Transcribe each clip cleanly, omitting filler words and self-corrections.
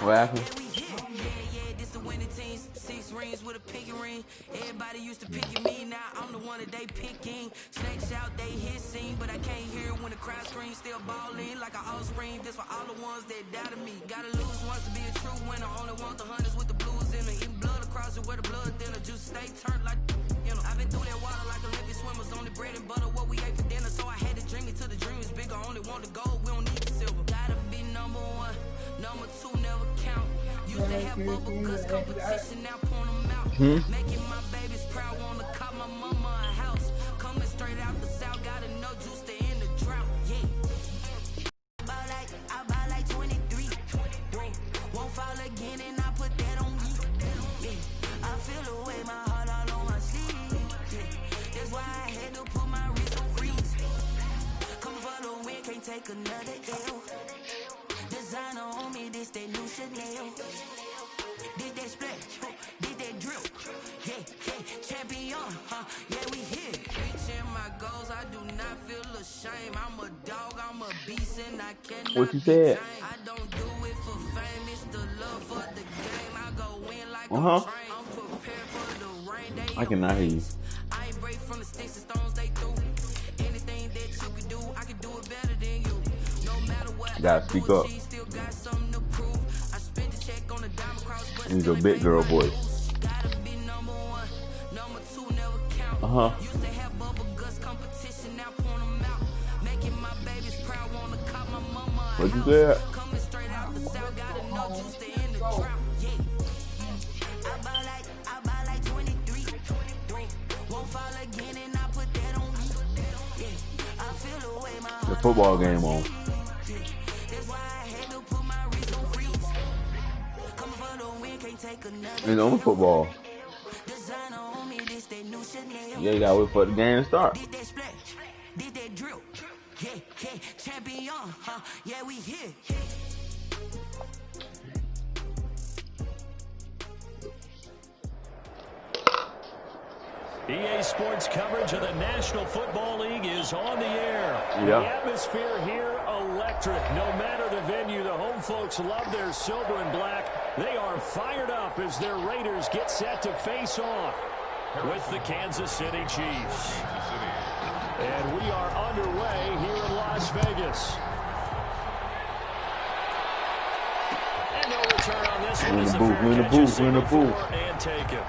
What happened? With a pinky ring, everybody used to pick me. Now I'm the one that they picking. Snakes out, they hiss scene, but I can't hear when the crowd screams. Still balling like an offspring. This for all the ones that doubted me. Gotta lose once to be a true winner. Only want the hunters with the blues in it. Eating blood across it where the blood thinner. Juice stay turned like you know. I've been through that water like Olympic swimmers. Only bread and butter what we ate for dinner. So I had to dream it till the dream is bigger. Only want the gold, we don't need the silver. Gotta be number one, number two never count. Used to have bubble guts competition, now point them out. Making my babies proud, wanna cop my mama a house. Coming straight out the south, gotta know juice to end the drought. Yeah. I buy like 23. Won't fall again, and I put that on me. Yeah. I feel the way, my heart all on my sleeve. Yeah. That's why I had to put my wrist on freeze. Coming for the win, can't take another L. Designer on me, this that new Chanel. Did that splash, did that drill. Yeah, champion, yeah, we here. Reaching my goals, I do not feel ashamed. I'm a dog, I'm a beast, and I cannot What you said? I don't do it for fame, it's the love for the game. I go in like a train. I'm prepared for the rain. I cannot hear you. I ain't break from the sticks and stones they threw. Anything that you can do, I can do it better than you. No matter what, You gotta speak up. He's a big girl voice. Used to have bubble guts competition, now point them out. Making my babies proud, wanna cop my mama. What you said? Coming straight out the south, gotta know juice to end the drought. Yeah. I buy like 23. Won't fall again, and I put that on me. Yeah. I feel the way my heart. The football game on. That's why I had to put my wrist on freeze. Coming for the win, can't take another. It's on football. Yeah, you gotta wait for the game to start. Did that splash, did that drill. Yeah, champion, yeah, we here. EA Sports coverage of the National Football League is on the air. Yeah. The atmosphere here, electric. No matter the venue, the home folks love their silver and black. They are fired up as their Raiders get set to face off with the Kansas City Chiefs. And we are underway here in Las Vegas. And no return on this one. We're in the booth, we're in the booth. And take it.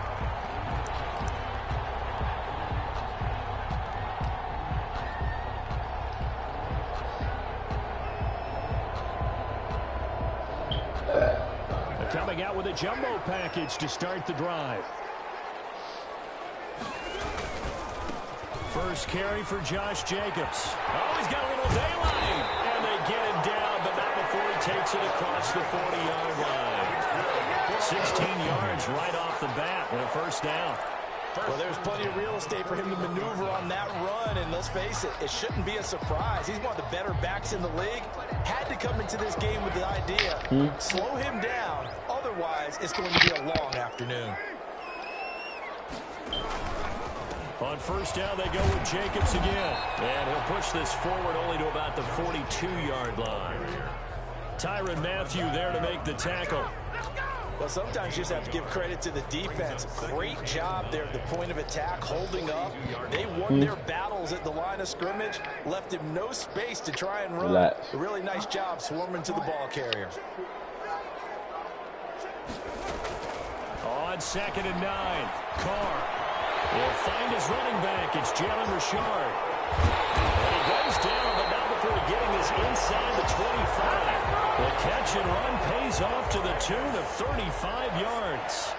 Coming out with a jumbo package to start the drive. First carry for Josh Jacobs. Oh, he's got a little daylight. And they get him down, but not before he takes it across the 40-yard line. 16 yards right off the bat and a first down. Well, there's plenty of real estate for him to maneuver on that run, and let's face it, it shouldn't be a surprise. He's one of the better backs in the league. Had to come into this game with the idea, slow him down, otherwise it's going to be a long afternoon. On first down, they go with Jacobs again. And he'll push this forward only to about the 42-yard line. Tyrann Mathieu there to make the tackle. Well, sometimes you just have to give credit to the defense. Great job there at the point of attack, holding up. They won their battles at the line of scrimmage, left him no space to try and run. A really nice job swarming to the ball carrier. On 2nd and 9, Carr will find his running back. It's Jalen Richard. And he goes down, but not before getting this inside the 25. The catch and run pays off to the tune of 35 yards.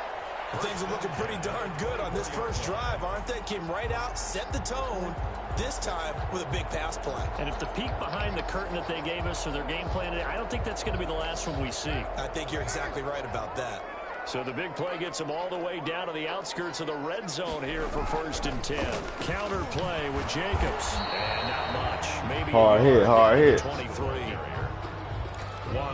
Things are looking pretty darn good on this first drive, aren't they? Came right out, set the tone, this time with a big pass play. And if the peek behind the curtain that they gave us or their game plan, I don't think that's going to be the last one we see. I think you're exactly right about that. So the big play gets them all the way down to the outskirts of the red zone here for 1st and 10. Counter play with Jacobs. And not much. Maybe hard hit. 23.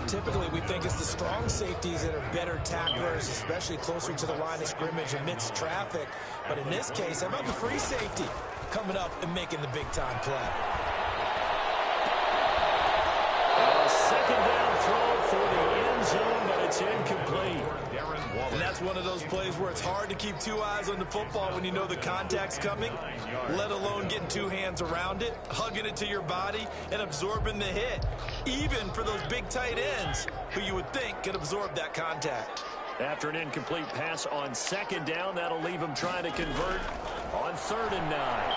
Typically, we think it's the strong safeties that are better tacklers, especially closer to the line of scrimmage amidst traffic. But in this case, how about the free safety coming up and making the big-time play? A 2nd down throw for the end zone, but it's It's incomplete. And that's one of those plays where it's hard to keep two eyes on the football when you know the contact's coming, let alone getting two hands around it, hugging it to your body, and absorbing the hit, even for those big tight ends who you would think could absorb that contact. After an incomplete pass on 2nd down, that'll leave him trying to convert on 3rd and 9.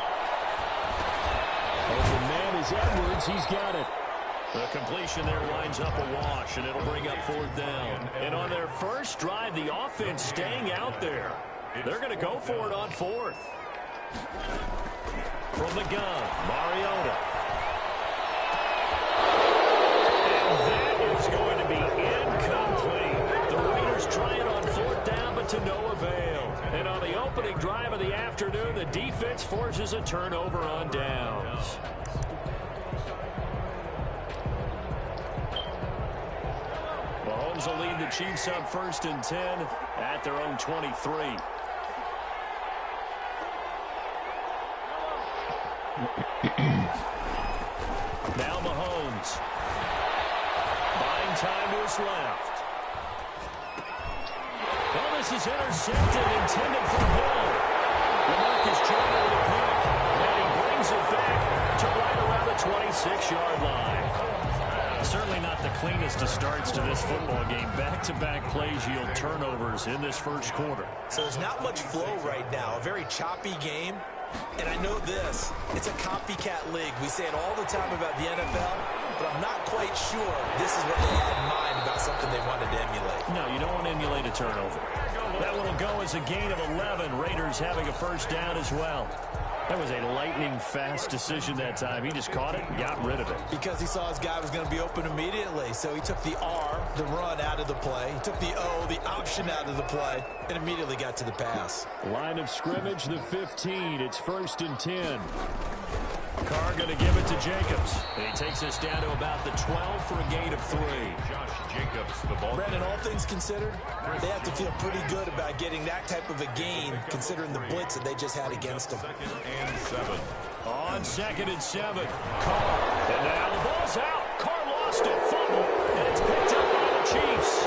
Open man is Edwards. He's got it. The completion there winds up a wash, and it'll bring up 4th down. And on their first drive, the offense staying out there. They're going to go for it on 4th. From the gun, Mariota. And that is going to be incomplete. The Raiders try it on 4th down, but to no avail. And on the opening drive of the afternoon, the defense forces a turnover on downs. Mahomes will lead the Chiefs up 1st and 10 at their own 23. Now Mahomes. Buying time to his left. Well, this is intercepted, intended for Hill. LaMarcus Joyner with a pick, and he brings it back to right around the 26-yard line. Certainly not the cleanest of starts to this football game. Back-to-back plays yield turnovers in this first quarter. So there's not much flow right now. A very choppy game. And I know this. It's a copycat league. We say it all the time about the NFL, but I'm not quite sure this is what they had in mind about something they wanted to emulate. No, you don't want to emulate a turnover. That one will go as a gain of 11. Raiders having a 1st down as well. That was a lightning-fast decision that time. He just caught it and got rid of it. Because he saw his guy was going to be open immediately. So he took the R, the run, out of the play. He took the O, the option, out of the play, and immediately got to the pass. Line of scrimmage, the 15. It's 1st and 10. Carr going to give it to Jacobs. And he takes us down to about the 12 for a gain of 3. Josh Jacobs, the ball. Brandon, all things considered, they have to feel pretty good about getting that type of a gain, considering the blitz that they just had against them. 2nd and 7. On 2nd and 7. Carr. And now the ball's out. Carr lost it. Fumble. And it's picked up by the Chiefs.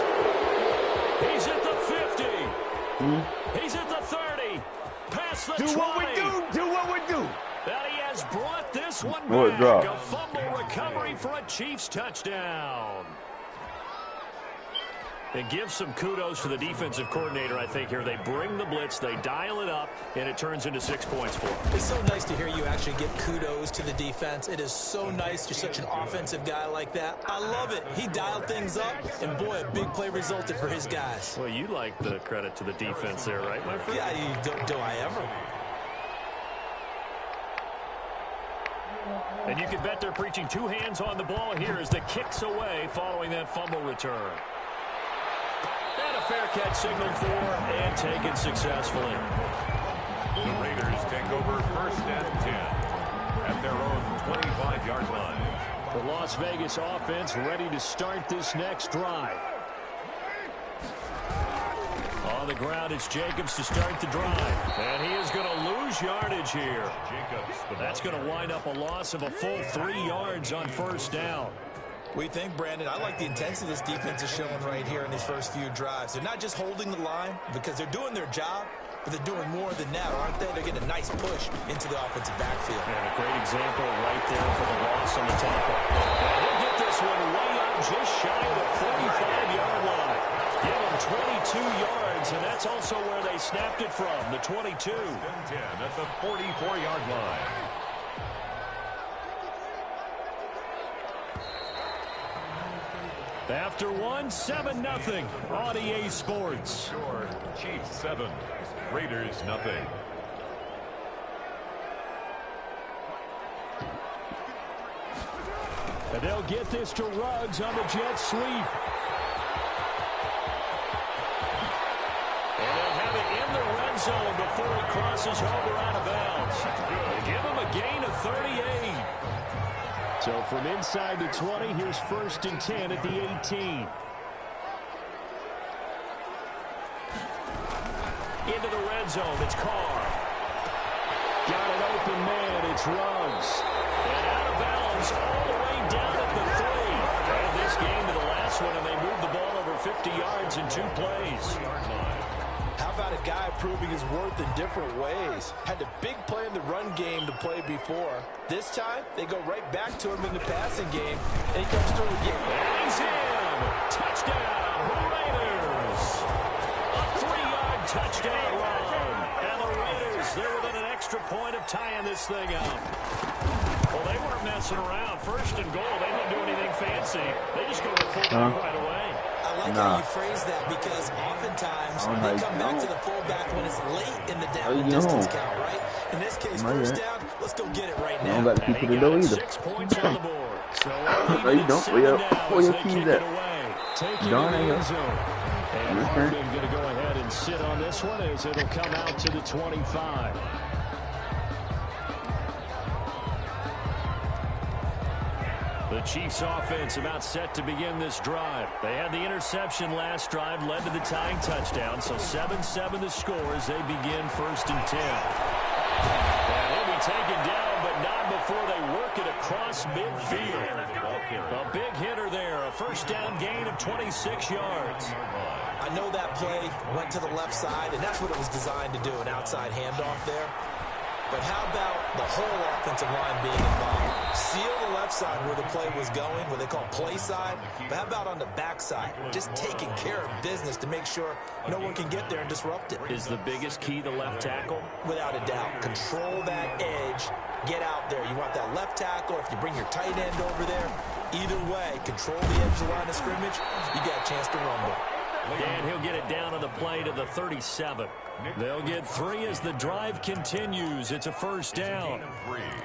He's at the 50. He's at the 30. Past the 20. Do what we do. Do what we do. That he has brought this one What back. drop? A fumble recovery for a Chiefs touchdown. It gives some kudos to the defensive coordinator, I think, here. They bring the blitz, they dial it up, and it turns into 6 points for them. It's so nice to hear you actually give kudos to the defense. It is so nice. You're such an offensive guy like that. I love it. He dialed things up, and boy, a big play resulted for his guys. Well, you like the credit to the defense there, right, my friend? Yeah, do I ever? And you can bet they're preaching two hands on the ball here as the kick's away following that fumble return. And a fair catch signaled for and taken successfully. The Raiders take over 1st and 10 at their own 25-yard line. The Las Vegas offense ready to start this next drive. On the ground, it's Jacobs to start the drive. And he is going to lose yardage here. That's going to wind up a loss of a full 3 yards on 1st down. We think, Brandon, I like the intensity this defense is showing right here in these first few drives. They're not just holding the line because they're doing their job, but they're doing more than that, aren't they? They're getting a nice push into the offensive backfield. And a great example right there for the loss on the tackle. And he'll get this one way up just shy of the 45-yard line. Give him 22 yards, and that's also where they snapped it from, the 22. 10 at the 44-yard line. After one, 7-0 on EA Sports. Score, Chiefs 7, Raiders nothing. And they'll get this to Ruggs on the jet sweep. And they'll have it in the red zone before he crosses over out of bounds. They give him a gain of 38. So from inside the 20, here's 1st and 10 at the 18. Into the red zone, it's Carr. Got an open man, it's Ruggs. And out of bounds all the way down at the 3. And this game to the last this one, and they move the ball over 50 yards in 2 plays. How about a guy proving his worth in different ways? Had a big play in the run game to play before. This time, they go right back to him in the passing game, and he comes through again. And he's in. Touchdown, Raiders. A 3-yard touchdown run. And the Raiders, they're within an extra point of tying this thing up. Well, they weren't messing around. First and goal, they didn't do anything fancy. They just go to fullback right away. I like how you phrase that, because oftentimes they come back to the fullback when it's late in the down and distance count, right? In this case, first down, let's go get it right now. And he got 6 points on the board. So no, you don't. Where your keys at? Taking it in the zone. And Hardman going to go ahead and sit on this one as it'll come out to the 25. The Chiefs offense about set to begin this drive. They had the interception last drive, led to the tying touchdown. So 7-7 the score as they begin 1st and 10. And he'll be taken down, but not before they work it across midfield. A big hitter there, a 1st down gain of 26 yards. I know that play went to the left side, and that's what it was designed to do, an outside handoff there. But how about the whole offensive line being involved? Seal the left side where the play was going, what they call play side. But how about on the back side? Just taking care of business to make sure no one can get there and disrupt it. Is the biggest key the left tackle? Without a doubt. Control that edge. Get out there. You want that left tackle. If you bring your tight end over there, either way, control the edge of the line of scrimmage, you got a chance to rumble. And he'll get it down on the play to the 37. They'll get 3 as the drive continues. It's a 1st down.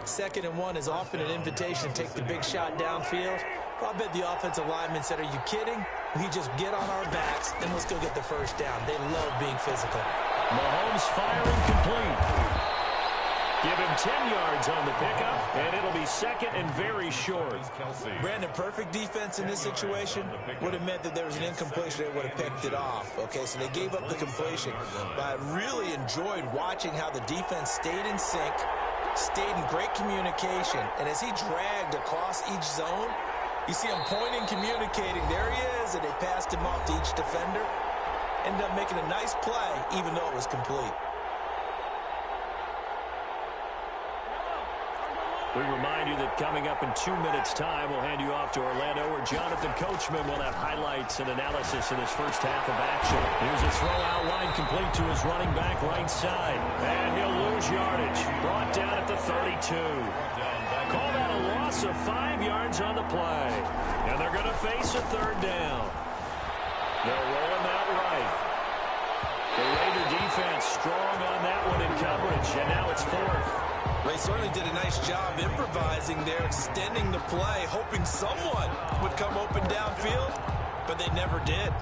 2nd and 1 is often an invitation to take the big shot downfield. Well, I bet the offensive lineman said, are you kidding? We just get on our backs and let's go get the 1st down. They love being physical. Mahomes firing complete. Give him 10 yards on the pickup, and it'll be 2nd and very short. Brandon, perfect defense in this situation would have meant that there was an incompletion. They would have picked it off. Okay, so they gave up the completion. But I really enjoyed watching how the defense stayed in sync, stayed in great communication. And as he dragged across each zone, you see him pointing, communicating. There he is, and they passed him off to each defender. Ended up making a nice play, even though it was complete. We remind you that coming up in 2 minutes' time, we'll hand you off to Orlando, where Jonathan Coachman will have highlights and analysis in his first half of action. Here's a throw-out line complete to his running back right side. And he'll lose yardage. Brought down at the 32. Call that a loss of 5 yards on the play. And they're going to face a 3rd down. They're rolling that right. The Raider defense strong on that one in coverage. And now it's 4th. They certainly did a nice job improvising there, extending the play, hoping someone would come open downfield, but they never did.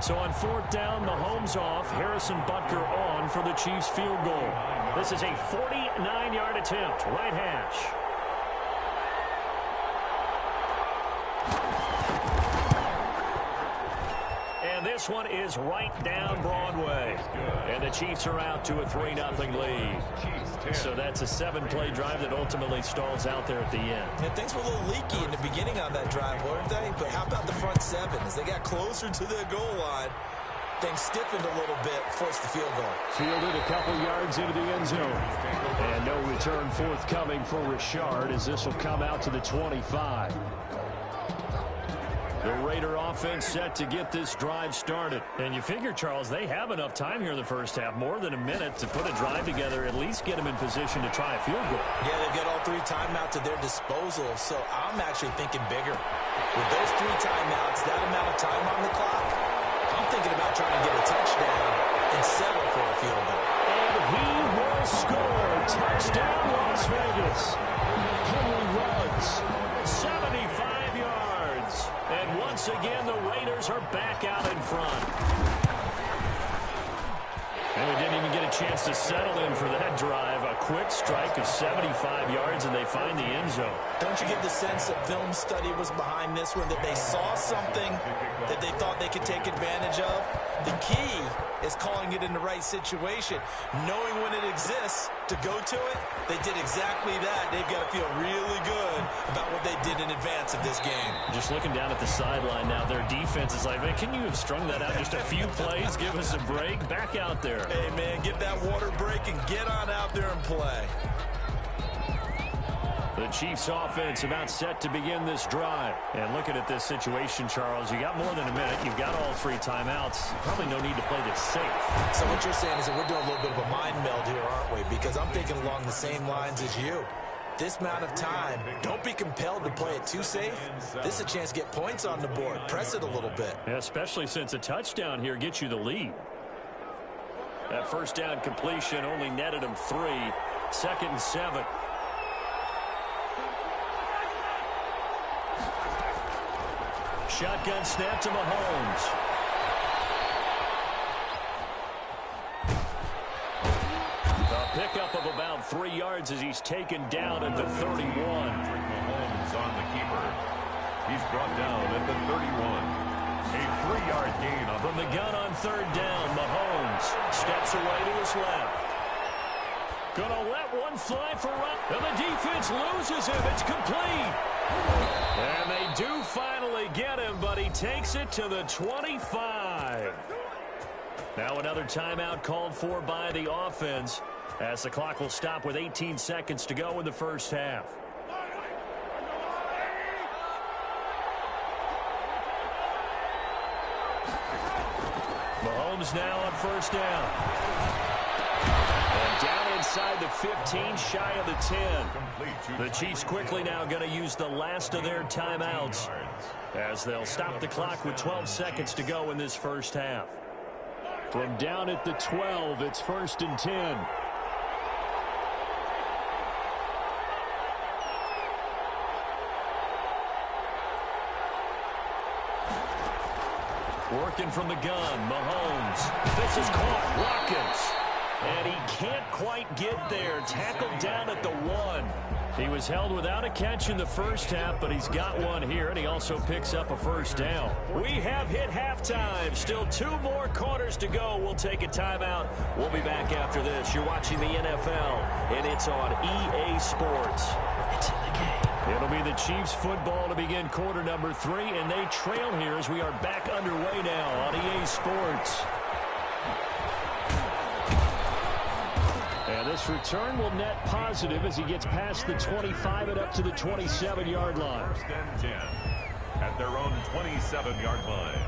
So on 4th down, Mahomes off, Harrison Butker on for the Chiefs field goal. This is a 49-yard attempt, right hash. And this one is right down Broadway. And the Chiefs are out to a 3-0 lead. So that's a 7-play drive that ultimately stalls out there at the end. And things were a little leaky in the beginning on that drive, weren't they? But how about the front 7? As they got closer to the goal line, things stiffened a little bit, forced the field goal. Fielded a couple yards into the end zone. And no return forthcoming for Richard, as this will come out to the 25. The Raider offense set to get this drive started. And you figure, Charles, they have enough time here in the first half, more than a minute, to put a drive together, at least get them in position to try a field goal. Yeah, they've got all 3 timeouts at their disposal, so I'm actually thinking bigger. With those 3 timeouts, that amount of time on the clock, I'm thinking about trying to get a touchdown and settle for a field goal. And he will score. Touchdown, Las Vegas. Henry Ruggs, 75 yards. And once again, the Raiders are back out in front. And we didn't even get a chance to settle in for that drive. A quick strike of 75 yards, and they find the end zone. Don't you get the sense that film study was behind this one, that they saw something that they thought they could take advantage of? The key is calling it in the right situation. Knowing when it exists to go to it, they did exactly that. They've got to feel really good about what they did in advance of this game. Just looking down at the sideline now, their defense is like, man, can you have strung that out just a few plays? Give us a break. Back out there. Hey, man, get that water break and get on out there and play. The Chiefs offense about set to begin this drive. And looking at this situation, Charles, you got more than a minute. You've got all 3 timeouts. Probably no need to play this safe. So what you're saying is that we're doing a little bit of a mind meld here, aren't we? Because I'm thinking along the same lines as you. This amount of time, don't be compelled to play it too safe. This is a chance to get points on the board. Press it a little bit. Yeah, especially since a touchdown here gets you the lead. That first down completion only netted him 3. 2nd and 7. Shotgun snap to Mahomes. A pickup of about 3 yards as he's taken down at the 31. Mahomes on the keeper. He's brought down at the 31. A 3-yard gain from the gun on 3rd down. Mahomes steps away to his left. Gonna let one fly for run. And the defense loses him. It's complete. And they do finally get him, but he takes it to the 25. Now another timeout called for by the offense as the clock will stop with 18 seconds to go in the first half. Mahomes now on 1st down. And down inside the 15, shy of the 10. The Chiefs quickly now going to use the last of their timeouts as they'll stop the clock with 12 seconds to go in this first half. From down at the 12, it's 1st and 10. Working from the gun, Mahomes. This is caught, Watkins. And he can't quite get there. Tackled down at the 1. He was held without a catch in the first half, but he's got one here, and he also picks up a first down. We have hit halftime. Still 2 more quarters to go. We'll take a timeout. We'll be back after this. You're watching the NFL, and it's on EA Sports. It's in the game. It'll be the Chiefs football to begin quarter number 3, and they trail here as we are back underway now on EA Sports. And this return will net positive as he gets past the 25 and up to the 27-yard line. 1st and 10 at their own 27-yard line.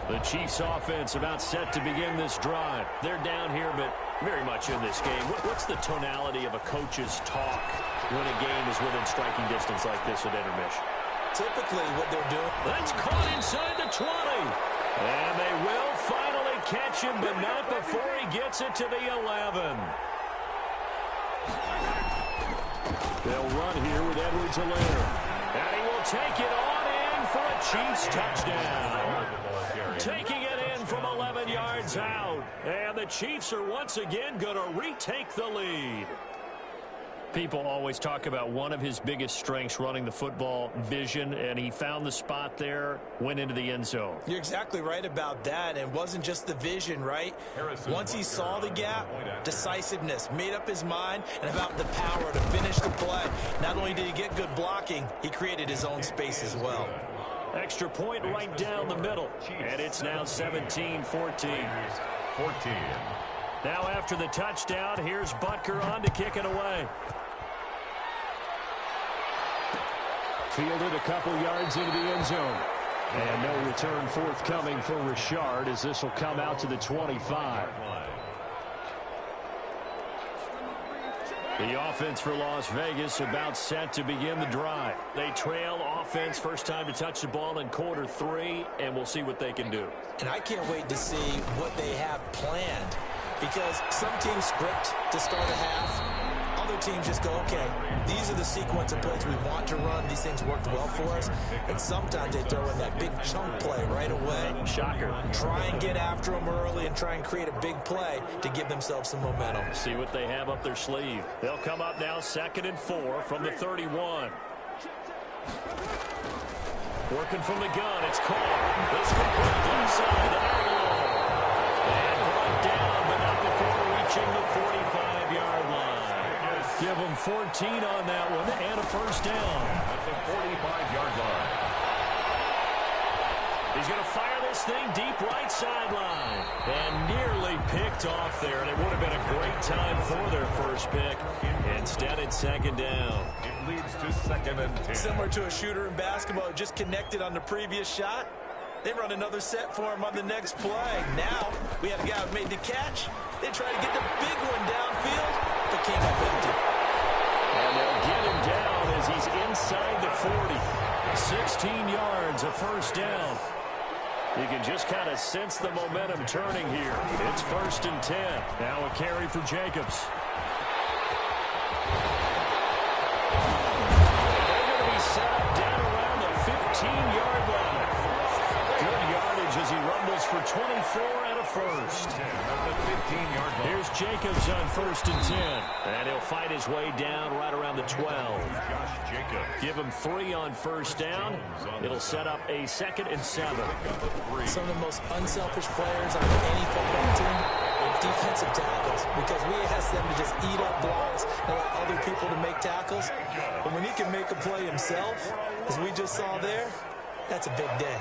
The Chiefs offense about set to begin this drive. They're down here, but very much in this game. What's the tonality of a coach's talk when a game is within striking distance like this at intermission? Typically what they're doing. That's caught inside the 20. And they will finally catch him, but not before he gets it to the 11. They'll run here with Edwards-Helaire. And he will take it on in for a Chiefs touchdown. Taking it in from 11 yards out. And the Chiefs are once again going to retake the lead. People always talk about one of his biggest strengths running the football, vision, and he found the spot there, went into the end zone. You're exactly right about that. And it wasn't just the vision, right? Once he saw the gap, decisiveness, made up his mind, and about the power to finish the play. Not only did he get good blocking, he created his own space as well. Extra point right down the middle, and it's now 17-14. 14. Now after the touchdown, here's Butker on to kick it away. Fielded a couple yards into the end zone. And no return forthcoming for Richard as this will come out to the 25. The offense for Las Vegas about set to begin the drive. They trail offense, first time to touch the ball in quarter 3, and we'll see what they can do. And I can't wait to see what they have planned, because some teams script to start a half. Other teams just go, okay, these these are the sequence of plays we want to run. These things worked well for us. And sometimes they throw in that big chunk play right away. Shocker. Try and get after them early and try and create a big play to give themselves some momentum. See what they have up their sleeve. They'll come up now 2nd and 4 from the 31. Working from the gun, it's caught. This complete inside the Aguilar. And brought down, but not before reaching the 45-yard line. Give them 14 on that one and a first down. At the 45-yard line. He's going to fire this thing deep right sideline. And nearly picked off there. And it would have been a great time for their first pick. Instead, it's 2nd down. It leads to 2nd and 10. Similar to a shooter in basketball, just connected on the previous shot. They run another set for him on the next play. Now, we have a guy who made the catch. They try to get the big one downfield, but came up empty. And they'll get him down as he's inside the 40. 16 yards, a first down. You can just kind of sense the momentum turning here. It's 1st and 10. Now a carry for Jacobs. They're going to be set up down around the 15-yard line. Good yardage as he rumbles for 24 and a first. At the 15-yard line. Here's Jacobs on 1st and 10. And he'll fight his way down right around the 12. Josh Jacobs. Give him 3 on first down. It'll set up a 2nd and 7. Some of the most unselfish players on any football team are defensive tackles, because we ask them to just eat up blocks and allow other people to make tackles. But when he can make a play himself, as we just saw there, that's a big day.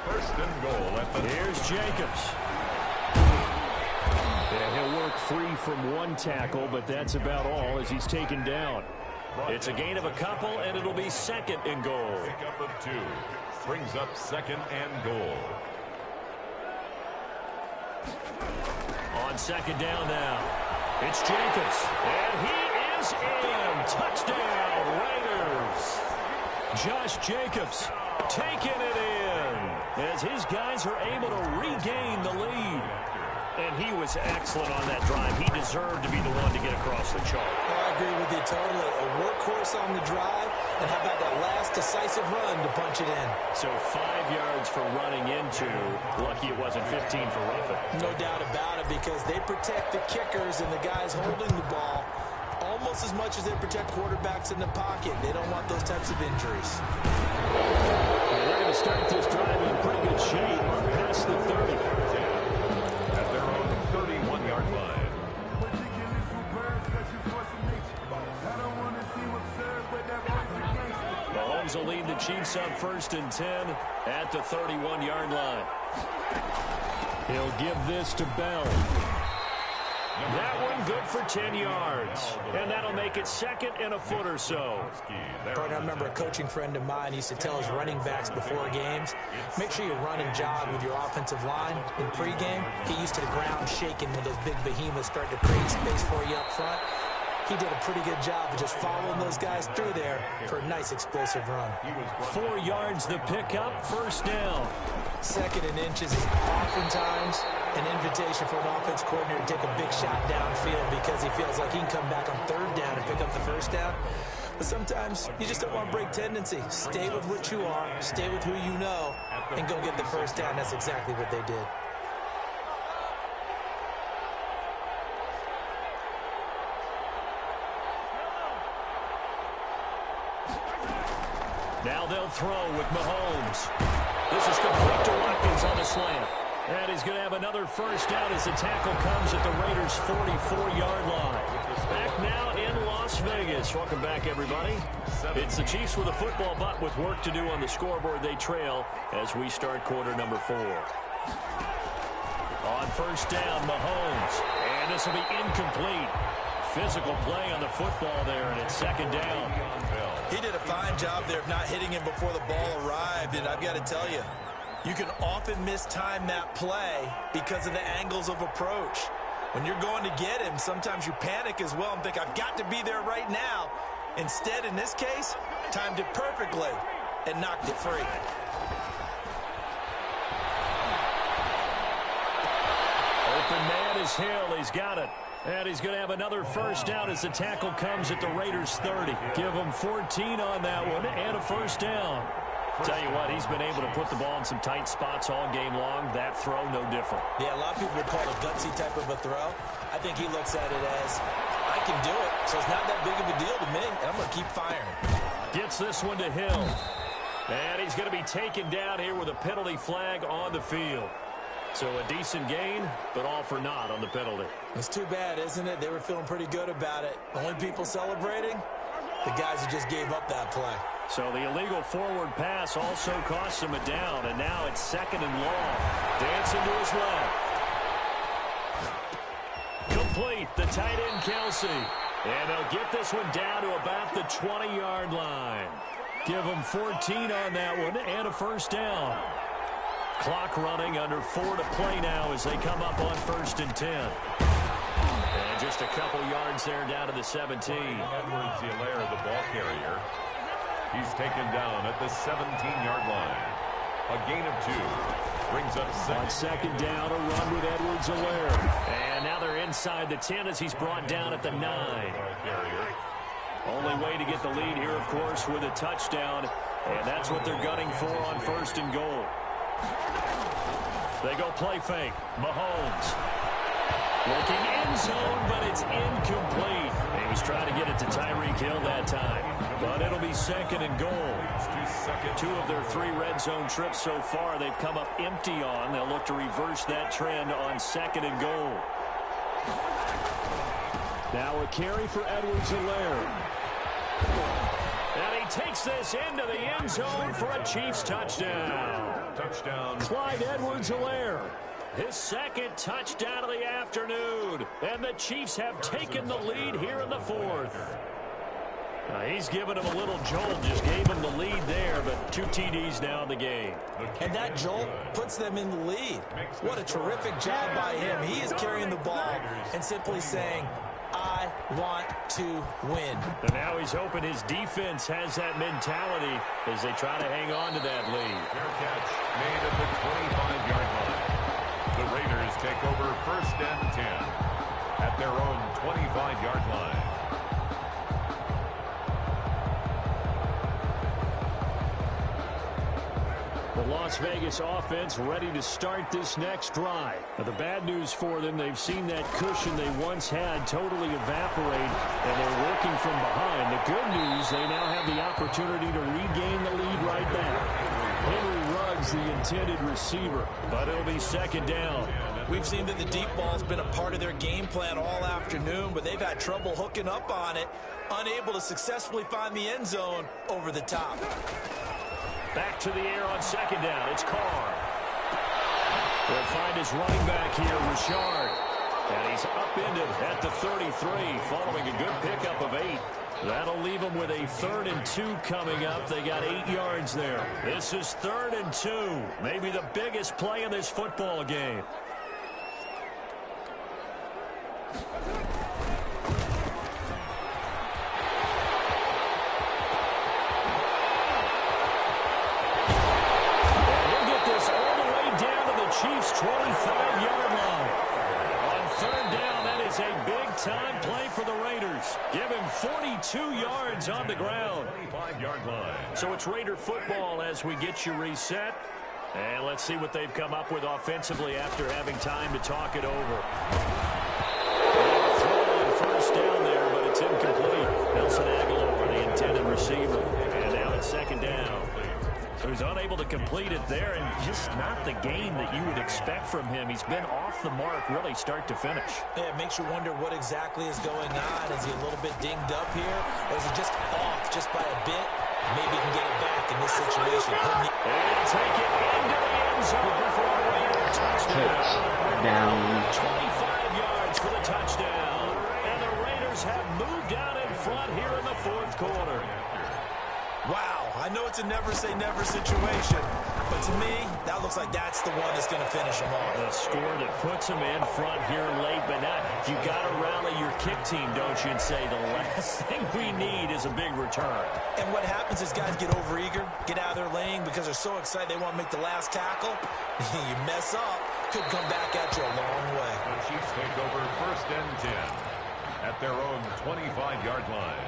1st and goal at the... Here's Jacobs. Yeah, he'll work free from one tackle, but that's about all as he's taken down. It's a gain of a couple, and it'll be 2nd and goal. Pickup of 2. Brings up 2nd and goal. On 2nd down now, it's Jacobs. And he is in. Touchdown, Raiders. Josh Jacobs taking it in as his guys are able to regain the lead. And he was excellent on that drive. He deserved to be the one to get across the chalk. I agree with you totally. A workhorse on the drive, and how about that last decisive run to punch it in? So 5 yards for running into. Lucky it wasn't 15 for roughing. No doubt about it, because they protect the kickers and the guys holding the ball almost as much as they protect quarterbacks in the pocket. They don't want those types of injuries. They're going to start this drive in pretty good shape past the 30. At their own 31-yard line. Mahomes will lead the Chiefs on 1st and 10 at the 31-yard line. He'll give this to Bell. That one good for 10 yards. And that'll make it 2nd and a foot or so. I remember a coaching friend of mine used to tell his running backs before games, make sure you run and jog with your offensive line in pregame. Get used to the ground shaking when those big behemoths start to create space for you up front. He did a pretty good job of just following those guys through there for a nice explosive run. 4 yards the pickup, first down. 2nd and inches is oftentimes an invitation for an offense coordinator to take a big shot downfield because he feels like he can come back on 3rd down and pick up the first down. But sometimes you just don't want to break tendency. Stay with what you are, stay with who you know, and go get the first down. That's exactly what they did. Now they'll throw with Mahomes. This is complete to Watkins on the slant. And he's going to have another first down as the tackle comes at the Raiders' 44-yard line. Back now in Las Vegas. Welcome back, everybody. It's the Chiefs with a football, but with work to do on the scoreboard, they trail as we start quarter number 4. On first down, Mahomes. And this will be incomplete. Physical play on the football there, and it's 2nd down. He did a fine job there of not hitting him before the ball arrived, and I've got to tell you, you can often mistime that play because of the angles of approach. When you're going to get him, sometimes you panic as well and think, I've got to be there right now. Instead, in this case, timed it perfectly and knocked it free. Open man is Hill. He's got it. And he's going to have another first down as the tackle comes at the Raiders' 30. Give him 14 on that one and a first down. Tell you what, he's been able to put the ball in some tight spots all game long. That throw, no different. Yeah, a lot of people would call it a gutsy type of a throw. I think he looks at it as, I can do it, so it's not that big of a deal to me, and I'm going to keep firing. Gets this one to Hill. And he's going to be taken down here with a penalty flag on the field. So a decent gain, but all for naught on the penalty. It's too bad, isn't it? They were feeling pretty good about it. Only people celebrating, the guys who just gave up that play. So the illegal forward pass also costs him a down, and now it's second and long. Dancing to his left. Complete, the tight end Kelsey. And they'll get this one down to about the 20-yard line. Give them 14 on that one and a first down. Clock running, under 4 to play now as they come up on 1st and 10. And just a couple yards there down to the 17. Edwards-Helaire, the ball carrier. He's taken down at the 17-yard line. A gain of 2. Brings up on second down, a run with Edwards-Helaire. And now they're inside the 10 as he's brought down at the 9. Only way to get the lead here, of course, with a touchdown. And that's what they're gunning for on 1st and goal. They go play fake. Mahomes. Looking end zone, but it's incomplete. He was trying to get it to Tyreek Hill that time. But it'll be 2nd and goal. 2 of their 3 red zone trips so far they've come up empty on. They'll look to reverse that trend on 2nd and goal. Now a carry for Edwards-Helaire. And he takes this into the end zone for a Chiefs touchdown. Touchdown. Clyde Edwards-Helaire. His 2nd touchdown of the afternoon. And the Chiefs have taken the lead here in the 4th. He's given him a little jolt, just gave him the lead there, but 2 TDs now in the game. And that jolt puts them in the lead. What a terrific job by him. He is carrying the ball and simply saying, I want to win. And now he's hoping his defense has that mentality as they try to hang on to that lead. Fair catch made at the 25-yard line. The Raiders take over 1st and 10 at their own 25-yard line. The Las Vegas offense ready to start this next drive. Now, the bad news for them, they've seen that cushion they once had totally evaporate, and they're working from behind. The good news, they now have the opportunity to regain the lead right back. Henry Ruggs, the intended receiver, but it'll be 2nd down. We've seen that the deep ball's been a part of their game plan all afternoon, but they've had trouble hooking up on it, unable to successfully find the end zone over the top. Back to the air on 2nd down. It's Carr. They'll find his running back here, Richard. And he's upended at the 33 following a good pickup of 8. That'll leave them with a 3rd and 2 coming up. They got 8 yards there. This is 3rd and 2. Maybe the biggest play in this football game. Chiefs 25-yard line. On 3rd down, that is a big-time play for the Raiders. Give him 42 yards on the ground. 25-yard line. So it's Raider football as we get you reset. And let's see what they've come up with offensively after having time to talk it over. Throw on 1st down there, but it's incomplete. Nelson Agholor, the intended receiver. And now it's 2nd down. So he's unable to complete it there, and just not the game that you would expect from him. He's been off the mark really start to finish. Yeah, it makes you wonder what exactly is going on. Is he a little bit dinged up here, or is he just off just by a bit? Maybe he can get it back in this situation. And take it into the end zone for a Raider touchdown. 25 yards for the touchdown. And the Raiders have moved out in front here in the 4th quarter. Wow, I know it's a never-say-never situation, but to me, that looks like that's the one that's going to finish them off. The score that puts them in front here late, but now you got to rally your kick team, don't you, and say the last thing we need is a big return. And what happens is guys get overeager, get out of their lane because they're so excited they want to make the last tackle. You mess up, could come back at you a long way. The Chiefs take over 1st and 10 at their own 25-yard line.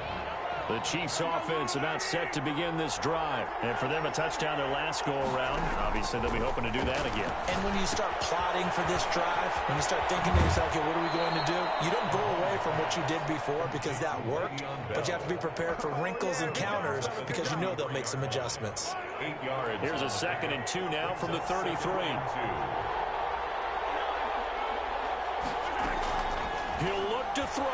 The Chiefs offense about set to begin this drive. And for them, a touchdown their last go-around. Obviously, they'll be hoping to do that again. And when you start plotting for this drive, when you start thinking to yourself, okay, what are we going to do? You don't go away from what you did before because that worked, but you have to be prepared for wrinkles and counters because you know they'll make some adjustments. 8 yards. Here's a 2nd and 2 now from the 33. He'll look to throw.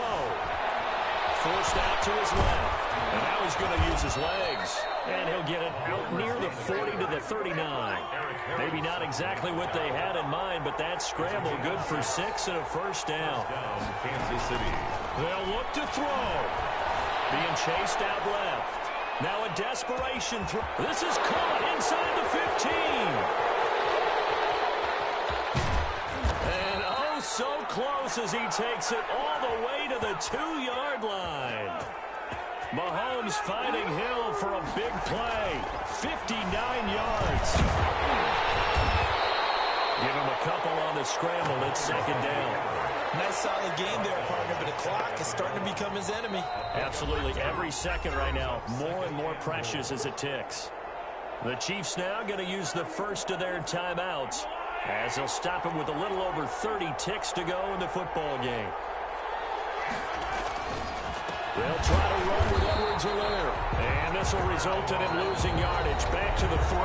Forced out to his left. And now he's going to use his legs. And he'll get it out near the 40 to the 39. Maybe not exactly what they had in mind, but that scramble good for 6 and a 1st down. Kansas City. They'll look to throw. Being chased out left. Now a desperation throw. This is caught inside the 15. So close as he takes it all the way to the 2-yard line. Mahomes finding Hill for a big play. 59 yards. Give him a couple on the scramble. It's 2nd down. Nice solid game there, partner, but the clock is starting to become his enemy. Absolutely. Every second right now, more and more precious as it ticks. The Chiefs now going to use the first of their timeouts, as they'll stop him with a little over 30 ticks to go in the football game. They'll try to run with Edwards-Helaire. And this will result in him losing yardage. Back to the 3.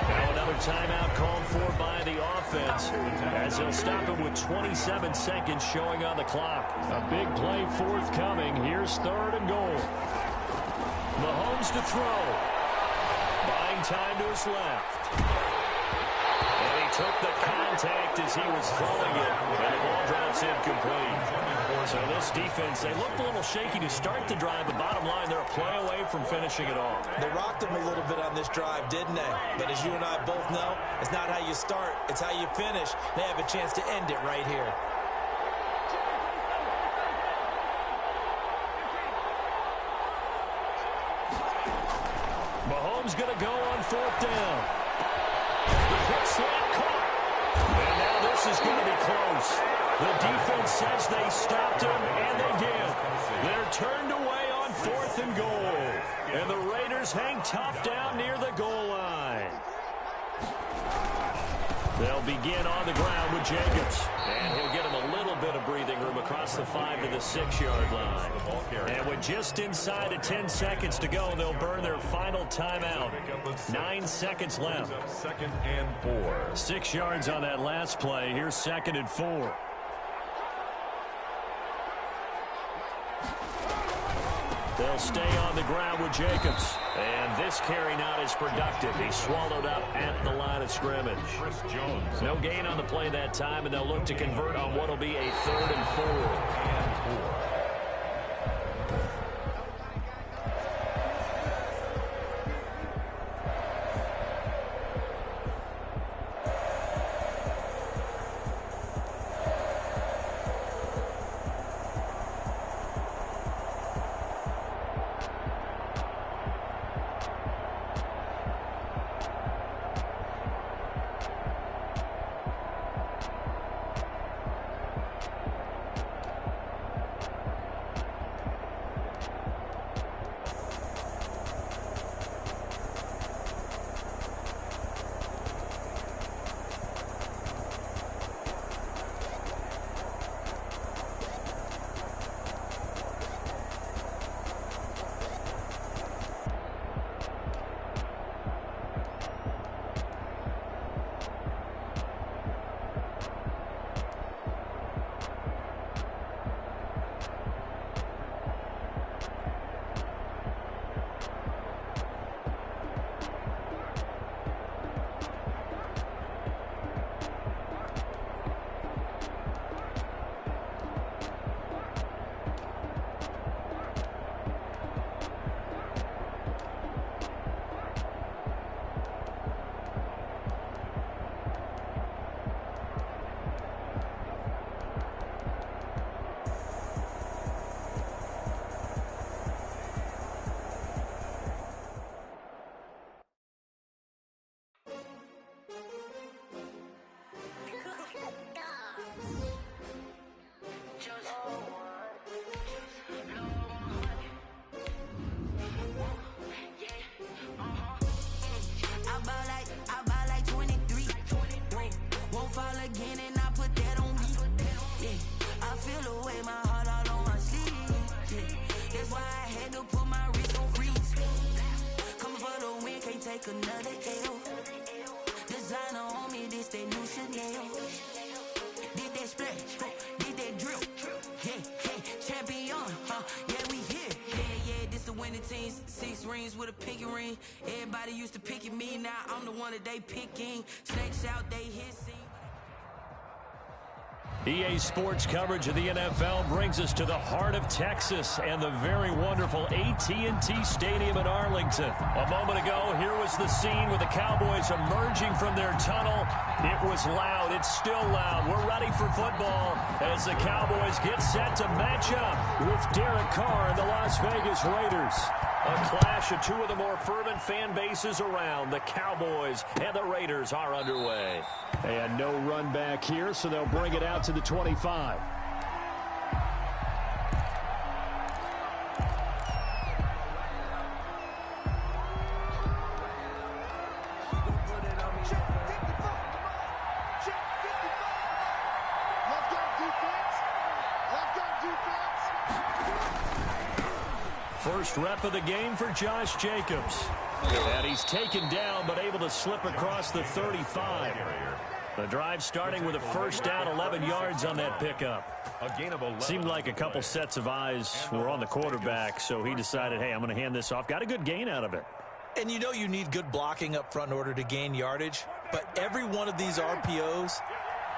Now another timeout called for by the offense, as they'll stop him with 27 seconds showing on the clock. A big play forthcoming. Here's 3rd and goal. Mahomes to throw. Buying time to his left. And he took the contact as he was throwing it, and the ball drops incomplete. So this defense, they looked a little shaky to start the drive, but bottom line, they're a play away from finishing it off. They rocked him a little bit on this drive, didn't they? But as you and I both know, it's not how you start, it's how you finish. They have a chance to end it right here. Mahomes going to go on 4th down. The quick slant caught. And now this is going to be close. The defense says they stopped him, and they did. They're turned away on 4th and goal. And the Raiders hang tough down near the goal line. They'll begin on the ground with Jacobs. And he'll get him a little bit of breathing room across the 5 to the 6-yard line. And with just inside of 10 seconds to go, they'll burn their final timeout. 9 seconds left. 2nd and 4. 6 yards on that last play. Here's 2nd and 4. They'll stay on the ground with Jacobs. And this carry not as productive. He's swallowed up at the line of scrimmage. Chris Jones. No gain on the play that time, and they'll look to convert on what will be a 3rd and 4. feel away my heart all on my sleeve. Yeah. That's why I had to put my wrist on freeze. Coming for the win, can't take another L. Designer on me, this that new Chanel. Did that splash, did that drip. Yeah, champion, yeah, we here. Yeah, this the winning team. 6 rings with a pinky ring. Everybody used to picking me, now I'm the one that they picking. Snakes out, they hissing. EA Sports coverage of the NFL brings us to the heart of Texas and the very wonderful AT&T Stadium in Arlington. A moment ago, here was the scene with the Cowboys emerging from their tunnel. It was loud. It's still loud. We're ready for football as the Cowboys get set to match up with Derek Carr and the Las Vegas Raiders. A clash of two of the more fervent fan bases around. The Cowboys and the Raiders are underway. And no run back here, so they'll bring it out to the 25. First rep of the game for Josh Jacobs. And he's taken down, but able to slip across the 35. The drive starting with a first down, 11 yards on that pickup. Seemed like a couple sets of eyes were on the quarterback, so he decided, hey, I'm going to hand this off. Got a good gain out of it. And you know you need good blocking up front in order to gain yardage, but every one of these RPOs,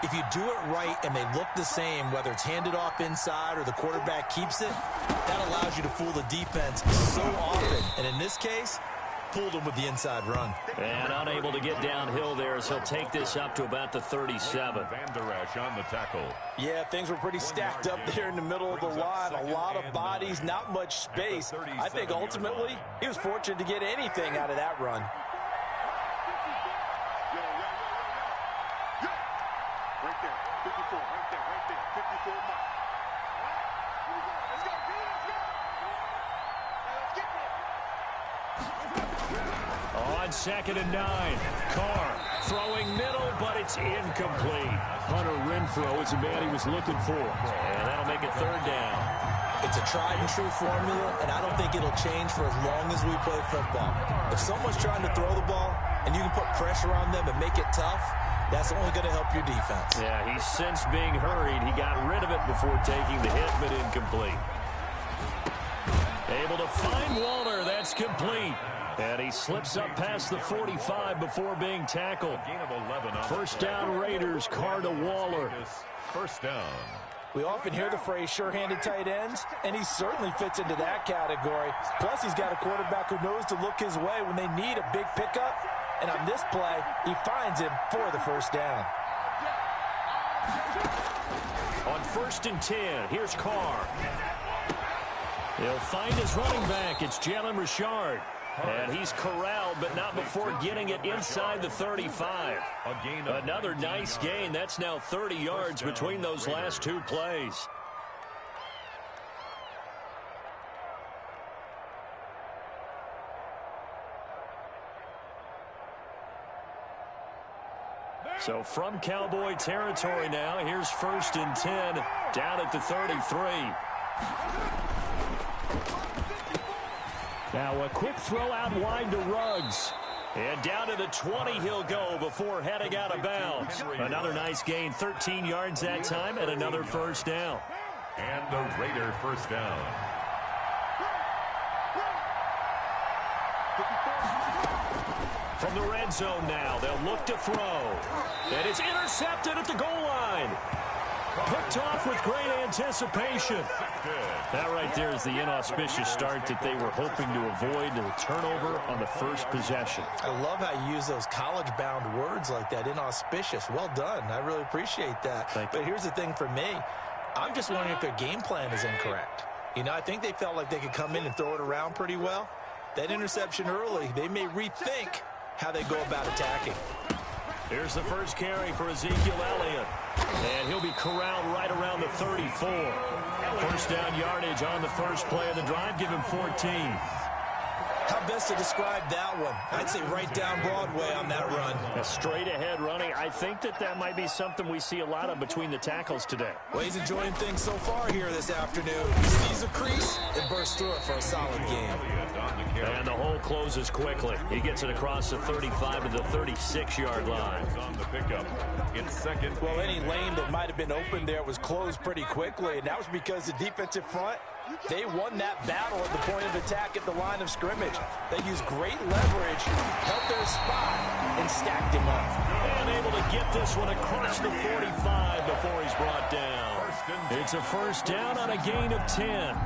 if you do it right and they look the same, whether it's handed off inside or the quarterback keeps it, that allows you to fool the defense so often. And in this case, fooled him with the inside run. And unable to get downhill there as he'll take this up to about the 37. Van Der Esch on the tackle. Yeah, things were pretty stacked up there in the middle of the line. A lot of bodies, not much space. I think ultimately he was fortunate to get anything out of that run. Right there, 54, right there, 54 mark. Let's go, let's go. On 2nd and 9, Carr throwing middle, but it's incomplete. Hunter Renfrow is the man he was looking for. And that'll make it 3rd down. It's a tried and true formula, and I don't think it'll change for as long as we play football. If someone's trying to throw the ball and you can put pressure on them and make it tough, that's only going to help your defense. Yeah, he's since being hurried. He got rid of it before taking the hit, but incomplete. Able to find Waller. That's complete. And he slips up past the 45 before being tackled. First down Raiders, Carr to Waller. First down. We often hear the phrase sure-handed tight ends, and he certainly fits into that category. Plus, he's got a quarterback who knows to look his way when they need a big pickup. And on this play, he finds him for the first down. On 1st and 10, here's Carr. He'll find his running back. It's Jalen Richard. And he's corralled, but not before getting it inside the 35. Another nice gain. That's now 30 yards between those last two plays. So from Cowboy territory now, here's 1st and 10 down at the 33. Now a quick throw out wide to Ruggs. And down to the 20 he'll go before heading out of bounds. Another nice gain, 13 yards that time, and another first down. And the Raider first down. From the red zone now, they'll look to throw. And it's intercepted at the goal line. Picked off with great anticipation. That right there is the inauspicious start that they were hoping to avoid, the turnover on the first possession. I love how you use those college-bound words like that, inauspicious. Well done. I really appreciate that. But here's the thing for me. I'm just wondering if their game plan is incorrect. You know, I think they felt like they could come in and throw it around pretty well. That interception early, they may rethink how they go about attacking. Here's the first carry for Ezekiel Elliott. And he'll be corralled right around the 34. First down yardage on the first play of the drive. Give him 14. How best to describe that one? I'd say right down Broadway on that run. A straight ahead running. I think that might be something we see a lot of between the tackles today. Well, he's enjoying things so far here this afternoon. He sees a crease and bursts through it for a solid game. And the hole closes quickly. He gets it across the 35 to the 36-yard line. On the pickup. It's second. Well, any lane that might have been open there was closed pretty quickly, and that was because the defensive front, they won that battle at the point of attack at the line of scrimmage. They used great leverage, held their spot, and stacked him up. And able to get this one across the 45 before he's brought down. It's a first down on a gain of 10.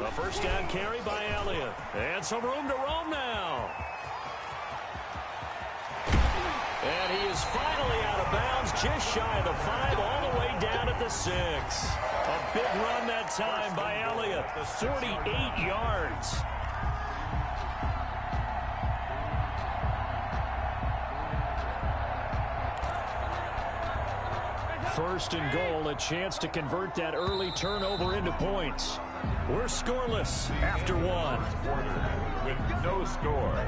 A first down carry by Elliott. And some room to roam now. And he is finally out of bounds, just shy of the 5, all the way down at the 6. A big run that time by Elliott, 48 yards. First and goal, a chance to convert that early turnover into points. We're scoreless after one. Quarter with no score.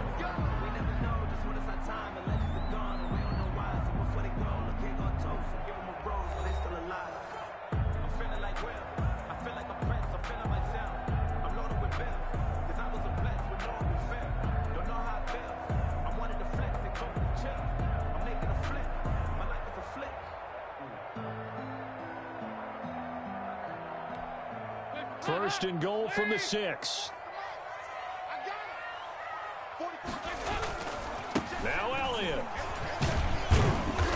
First and goal from the 6. Now Elliott.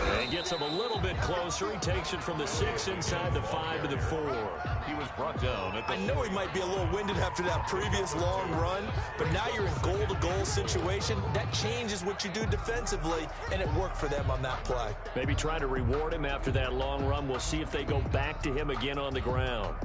And he gets him a little bit closer. He takes it from the 6 inside the 5 to the 4. He was brought down at the... I know he might be a little winded after that previous long run, but now you're in goal-to-goal situation. That changes what you do defensively, and it worked for them on that play. Maybe try to reward him after that long run. We'll see if they go back to him again on the ground.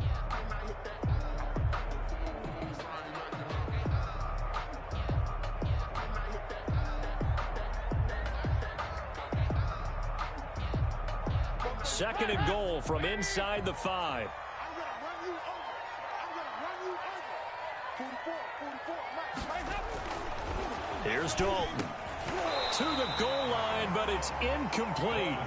Second and goal from inside the 5. Here's Dalton. To the goal line, but it's incomplete.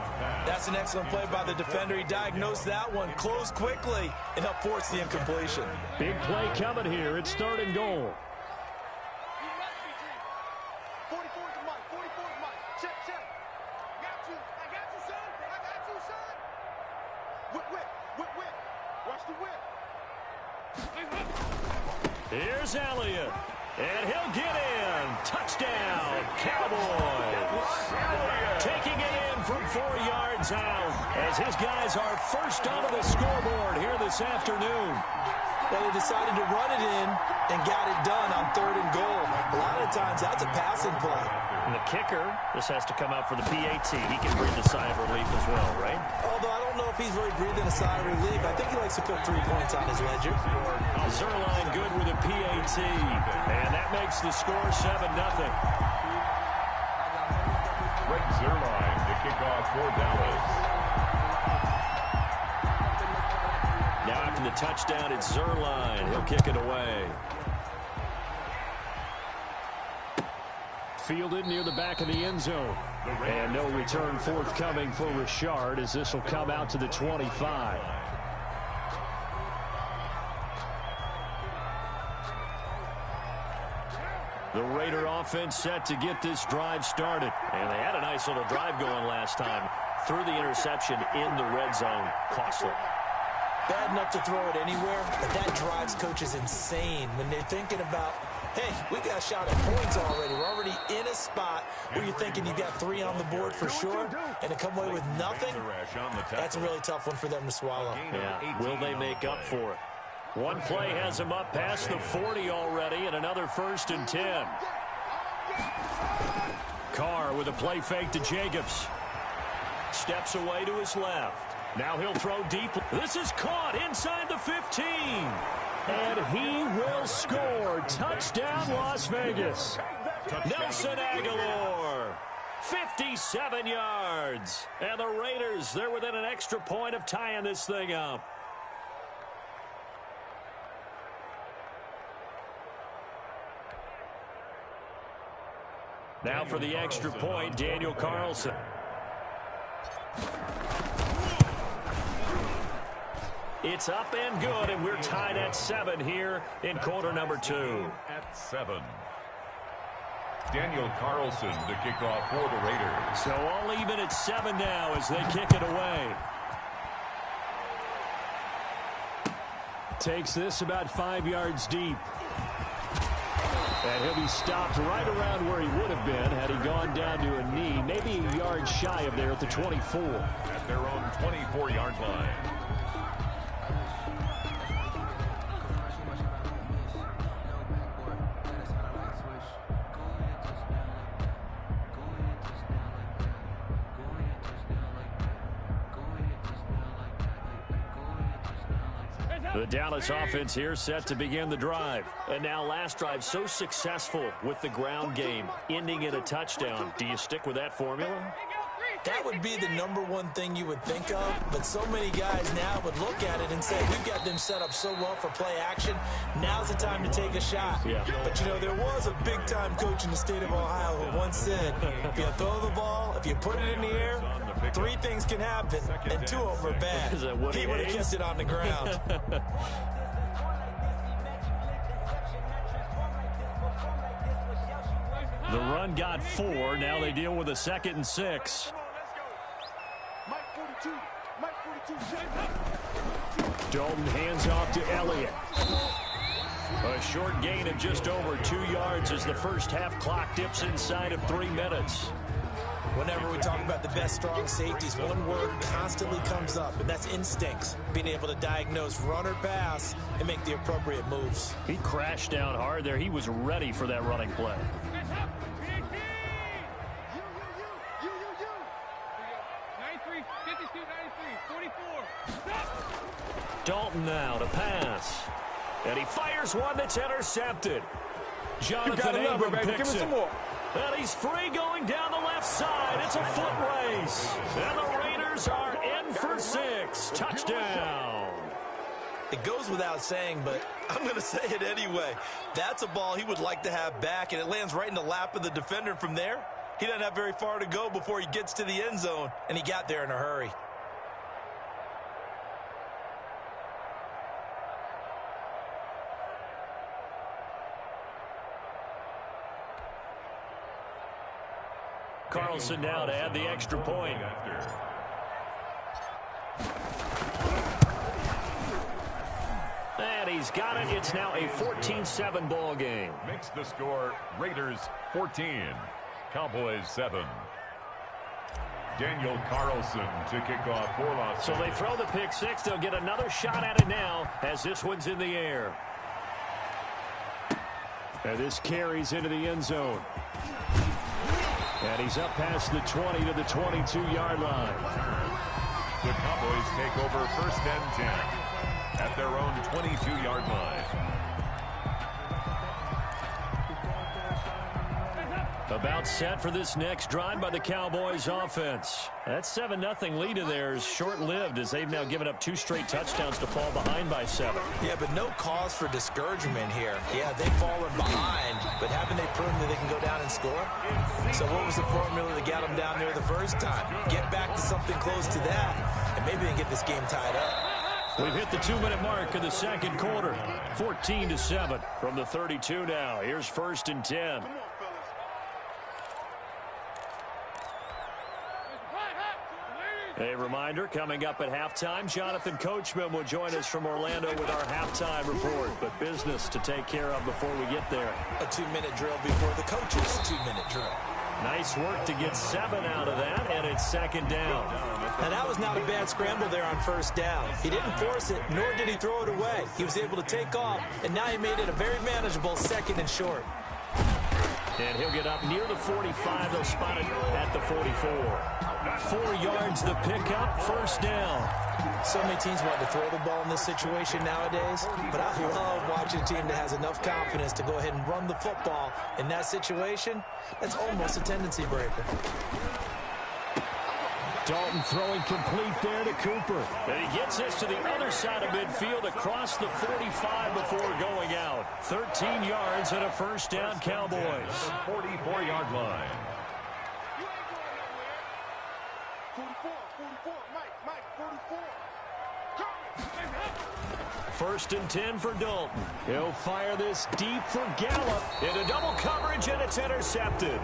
That's an excellent play by the defender. He diagnosed that one, closed quickly, and helped force the incompletion. Big play coming here. It's third and goal. Here's Elliott, and he'll get in. Touchdown, Cowboys. Taking it in from 4 yards out as his guys are first onto the scoreboard here this afternoon. Well, they decided to run it in and got it done on third and goal. A lot of times that's a passing play. And the kicker, this has to come out for the PAT. He can breathe a sigh of relief as well, right? Although I don't know if he's really breathing a sigh of relief. I think he likes to put 3 points on his ledger. Zuerlein good with a PAT. And that makes the score 7-0. Greg Zuerlein to kick off for Dallas. Now after the touchdown, it's Zuerlein. He'll kick it away. Fielded near the back of the end zone. And no return forthcoming for Richard as this will come out to the 25. The Raider offense set to get this drive started. And they had a nice little drive going last time. Threw the interception in the red zone. Costly. Bad enough to throw it anywhere, but that drives coaches insane when they're thinking about, hey, we got a shot at points already. We're already in a spot where you're thinking you got 3 on the board for sure, and to come away with nothing, that's a really tough one for them to swallow. Yeah, will they make up for it? One play has them up past the 40 already, and another first and 10. Carr with a play fake to Jacobs. Steps away to his left. Now he'll throw deep. This is caught inside the 15. And he will score. Touchdown, Las Vegas. Nelson Aguilar, 57 yards. And the Raiders, they're within an extra point of tying this thing up. Now for the extra point, Daniel Carlson. It's up and good, and we're tied at 7 here in quarter number 2. At 7. Daniel Carlson to kick off for the Raiders. So all even at 7 now as they kick it away. Takes this about 5 yards deep. And he'll be stopped right around where he would have been had he gone down to a knee, maybe a yard shy of there at the 24. At their own 24-yard line. The Dallas offense here set to begin the drive. And now last drive so successful with the ground game, ending in a touchdown. Do you stick with that formula? That would be the #1 thing you would think of, but so many guys now would look at it and say, we've got them set up so well for play action. Now's the time to take a shot. Yeah. But, you know, there was a big-time coach in the state of Ohio who once said, if you throw the ball, if you put it in the air, 3 things can happen, and 2 of them are bad. Is that Woody He would have Hayes? kept it on the ground. The run got 4. Now they deal with a 2nd and 6. Dalton hands off to Elliott. A short gain of just over 2 yards as the first half clock dips inside of 3 minutes. Whenever we talk about the best strong safeties, one word constantly comes up, and that's instincts. Being able to diagnose run or pass and make the appropriate moves. He crashed down hard there. He was ready for that running play. Dalton now to pass. And he fires one that's intercepted. Jonathan Abram picks it. And he's free going down the left side. It's a foot race. And the Raiders are in for 6. Touchdown. It goes without saying, but I'm going to say it anyway. That's a ball he would like to have back, and it lands right in the lap of the defender from there. He doesn't have very far to go before he gets to the end zone, and he got there in a hurry. Carlson now to add the extra point. And he's got it. It's now a 14-7 ball game. Makes the score Raiders 14, Cowboys 7. Daniel Carlson to kick off for Las So they throw the pick 6. They'll get another shot at it now as this one's in the air. And this carries into the end zone. And he's up past the 20 to the 22-yard line. The Cowboys take over 1st and 10 at their own 22-yard line. About set for this next drive by the Cowboys offense. That 7-0 lead of theirs short-lived as they've now given up 2 straight touchdowns to fall behind by 7. Yeah, but no cause for discouragement here. Yeah, they've fallen behind, but haven't they proven that they can go down and score? So what was the formula that got them down there the first time? Get back to something close to that, and maybe they get this game tied up. We've hit the 2-minute mark in the second quarter. 14-7 from the 32 now. Here's 1st and 10. A reminder, coming up at halftime, Jonathan Coachman will join us from Orlando with our halftime report. But business to take care of before we get there. A 2-minute drill before the coach's 2-minute drill. Nice work to get 7 out of that, and it's 2nd down. Now, that was not a bad scramble there on 1st down. He didn't force it, nor did he throw it away. He was able to take off, and now he made it a very manageable 2nd and short. And he'll get up near the 45. They'll spot it at the 44. 4 yards the pickup, first down. So many teams want to throw the ball in this situation nowadays, but I love watching a team that has enough confidence to go ahead and run the football. In that situation, that's almost a tendency breaker. Dalton throwing complete there to Cooper. And he gets this to the other side of midfield across the 45 before going out. 13 yards and a first down, Cowboys. 44-yard line. 44, Mike, 44. First and 10 for Dalton. He'll fire this deep for Gallup. Into double coverage, and it's intercepted.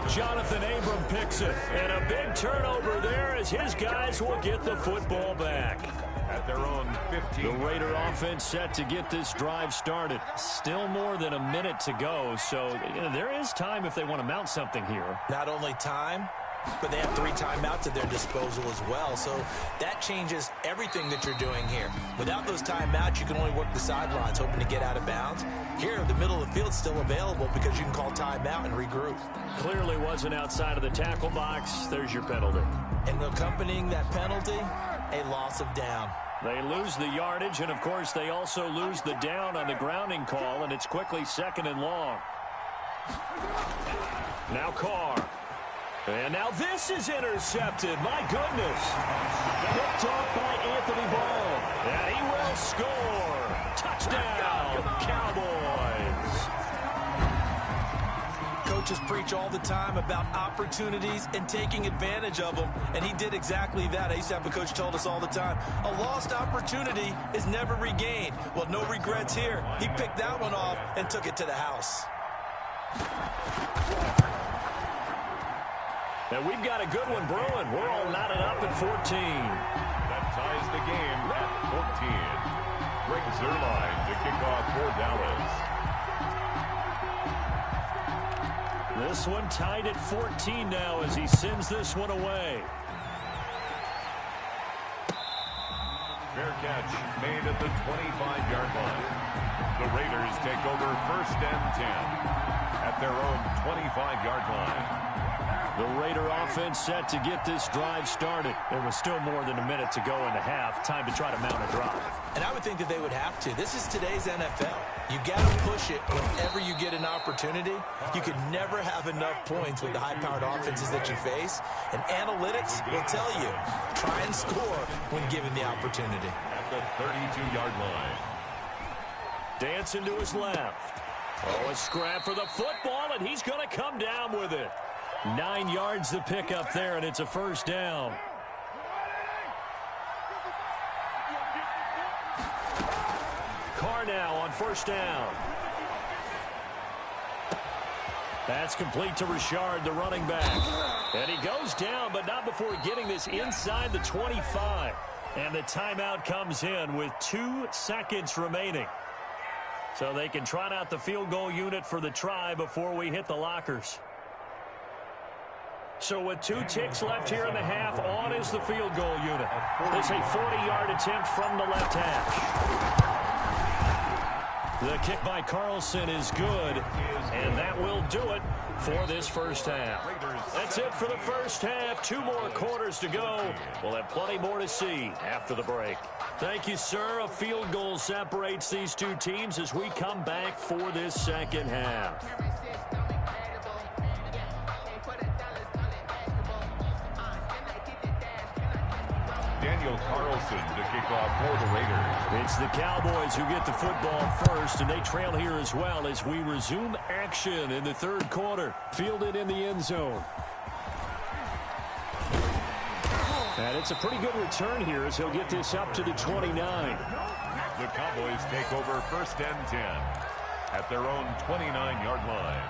Jonathan Abram picks it. And a big turnover there as his guys will get the football back. At their own 15. The Raider offense set to get this drive started. Still more than a minute to go, so there is time if they want to mount something here. Not only time, but they have 3 timeouts at their disposal as well. So that changes everything that you're doing here. Without those timeouts, you can only work the sidelines, hoping to get out of bounds. Here, the middle of the field's still available because you can call timeout and regroup. Clearly wasn't outside of the tackle box. There's your penalty. And accompanying that penalty, a loss of down. They lose the yardage, and, of course, they also lose the down on the grounding call, and it's quickly 2nd and long. Now Carr. And now this is intercepted. My goodness. Picked off by Anthony Ball. And he will score. Touchdown, Cowboys. Coaches preach all the time about opportunities and taking advantage of them, and he did exactly that. I used to have a coach told us all the time, a lost opportunity is never regained. Well, no regrets here. He picked that one off and took it to the house. And we've got a good one brewing. We're all knotted up at 14. That ties the game at 14. Greg Zuerlein to kick off for Dallas. This one tied at 14 now as he sends this one away. Fair catch made at the 25-yard line. The Raiders take over first and 10 at their own 25-yard line. The Raider offense set to get this drive started. There was still more than a minute to go in the half. Time to try to mount a drive. And I would think that they would have to. This is today's NFL. You got to push it whenever you get an opportunity. You can never have enough points with the high-powered offenses that you face. And analytics will tell you, try and score when given the opportunity. At the 32-yard line. Dancing to his left. Oh, a scrap for the football, and he's going to come down with it. 9 yards the pick up there, and it's a first down. Carr now on first down. That's complete to Richard, the running back. And he goes down, but not before getting this inside the 25. And the timeout comes in with 2 seconds remaining. So they can trot out the field goal unit for the try before we hit the lockers. So with 2 ticks left here in the half, on is the field goal unit. It's a 40-yard attempt from the left hash. The kick by Carlson is good, and that will do it for this first half. That's it for the first half. 2 more quarters to go. We'll have plenty more to see after the break. Thank you, sir. A field goal separates these 2 teams as we come back for this second half. Daniel Carlson to kick off for the Raiders. It's the Cowboys who get the football first, and they trail here as well as we resume action in the 3rd quarter. Fielded in the end zone. And it's a pretty good return here as he'll get this up to the 29. The Cowboys take over first and 10 at their own 29-yard line.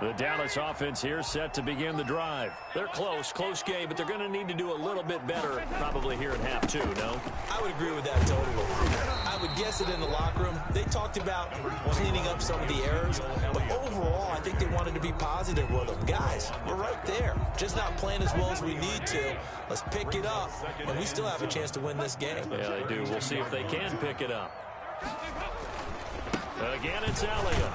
The Dallas offense here set to begin the drive. They're close game, but they're going to need to do a little bit better probably here in half 2, no? I would agree with that totally. I would guess it in the locker room. They talked about cleaning up some of the errors, but overall, I think they wanted to be positive with them. Guys, we're right there. Just not playing as well as we need to. Let's pick it up, and we still have a chance to win this game. Yeah, they do. We'll see if they can pick it up. Again, it's Elliott.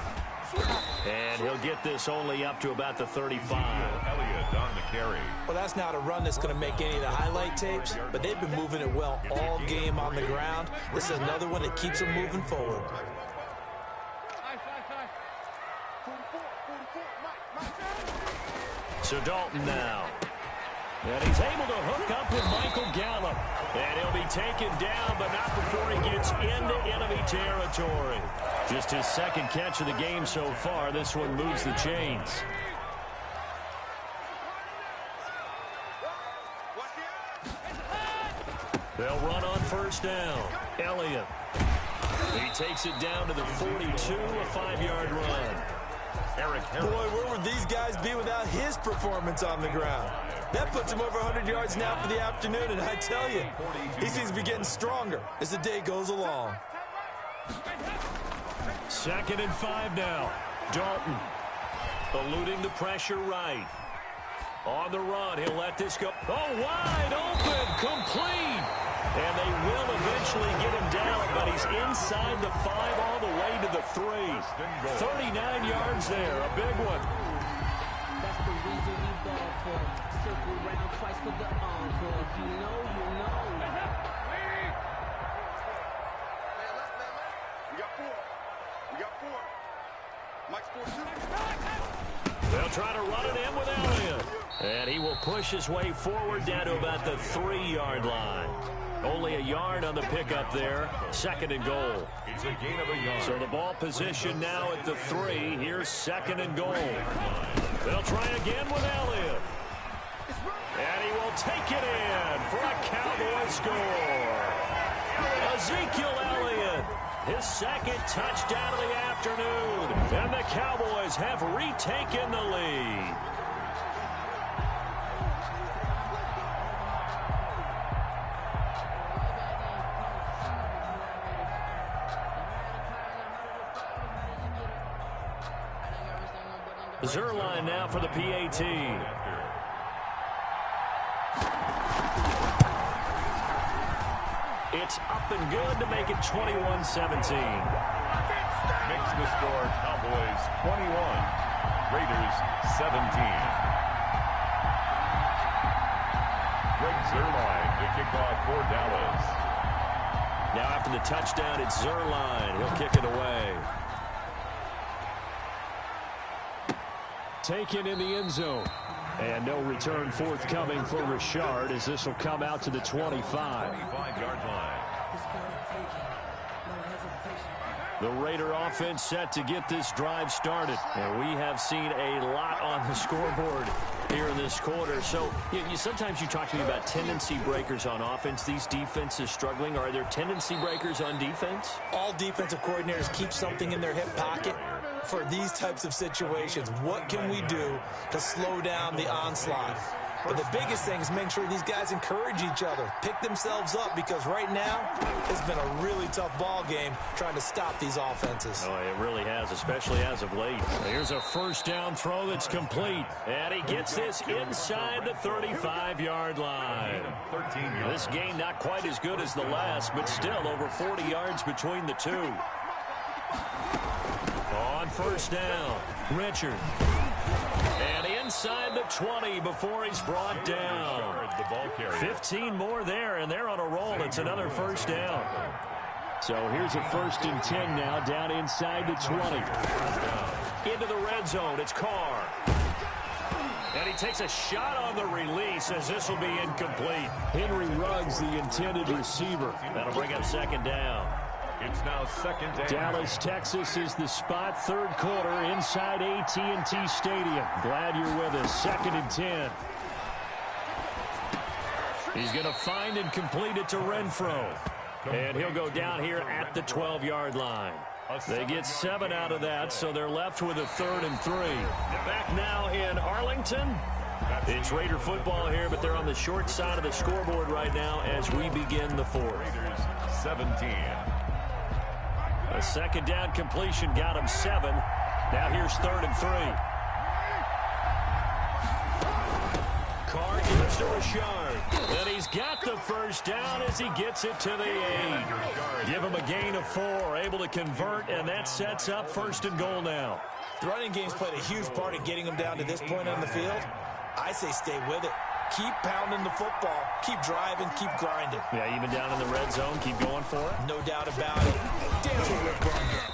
And he'll get this only up to about the 35. Elliott on the carry. Well, that's not a run that's going to make any of the highlight tapes, but they've been moving it well all game on the ground. This is another one that keeps them moving forward. So Dalton now. And he's able to hook up with Michael Gallup. And he'll be taken down, but not before he gets into enemy territory. Just his second catch of the game so far. This one moves the chains. They'll run on first down. Elliott. He takes it down to the 42, a 5-yard run. Eric Harris. Boy, where would these guys be without his performance on the ground? That puts him over 100 yards now for the afternoon, and I tell you, he seems to be getting stronger as the day goes along. 2nd and 5 now. Dalton eluding the pressure right. On the run, he'll let this go. Oh, wide open, complete. And they will eventually get him down, but he's inside the 5 all the way to the 3. 39 yards there, a big one. That's the reason we ball for. Circle around twice for the encore. If you know, you know. We got 4. We got 4. Mike's 4-2. They'll try to run it in with Elliott. And he will push his way forward down to about the 3-yard line. Only a yard on the pickup there. 2nd and goal. It's a gain of a yard. So the ball position now at the 3. Here's 2nd and goal. They'll try again with Elliott. And he will take it in for a Cowboy score. Ezekiel Elliott, his 2nd touchdown of the afternoon. And the Cowboys have retaken the lead. Zuerlein now for the PAT. It's up and good to make it 21-17. Makes the score Cowboys 21, Raiders 17. Greg Zuerlein to kick off for Dallas. Now after the touchdown, it's Zuerlein. He'll kick it away. Taken in the end zone. And no return forthcoming for Richard as this will come out to the 25. 25-yard line. The Raider offense set to get this drive started. And we have seen a lot on the scoreboard here in this quarter. So sometimes you talk to me about tendency breakers on offense. These defenses struggling. Are there tendency breakers on defense? All defensive coordinators keep something in their hip pocket for these types of situations. What can we do to slow down the onslaught? But the biggest thing is making sure these guys encourage each other, pick themselves up, because right now it's been a really tough ball game trying to stop these offenses. Oh, it really has, especially as of late. Here's a first down throw that's complete. And he gets this inside the 35-yard line. 13 yards. This game not quite as good as the last, but still over 40 yards between the two. On first down, Richard. And inside the 20 before he's brought down. The ball carrier. 15 more there, and they're on a roll. It's another first down. So here's a 1st and 10 now, down inside the 20. Into the red zone, it's Carr. And he takes a shot on the release as this will be incomplete. Henry Ruggs, the intended receiver. That'll bring up 2nd down. It's now 2nd down. Dallas, Texas is the spot. 3rd quarter inside AT&T Stadium. Glad you're with us. 2nd and 10. He's going to find and complete it to Renfro. And he'll go down here at the 12-yard line. They get 7 out of that, so they're left with a 3rd and 3. Back now in Arlington. It's Raider football here, but they're on the short side of the scoreboard right now as we begin the 4th. Raiders 17. A 2nd down completion got him 7. Now here's 3rd and 3. Carr gives to Richard. And he's got the first down as he gets it to the 8. Give him a gain of 4, able to convert, and that sets up 1st and goal now. The running game's played a huge part in getting them down to this point on the field. I say stay with it. Keep pounding the football. Keep driving. Keep grinding. Yeah, even down in the red zone, keep going for it. No doubt about it. Dance with Rick Barker.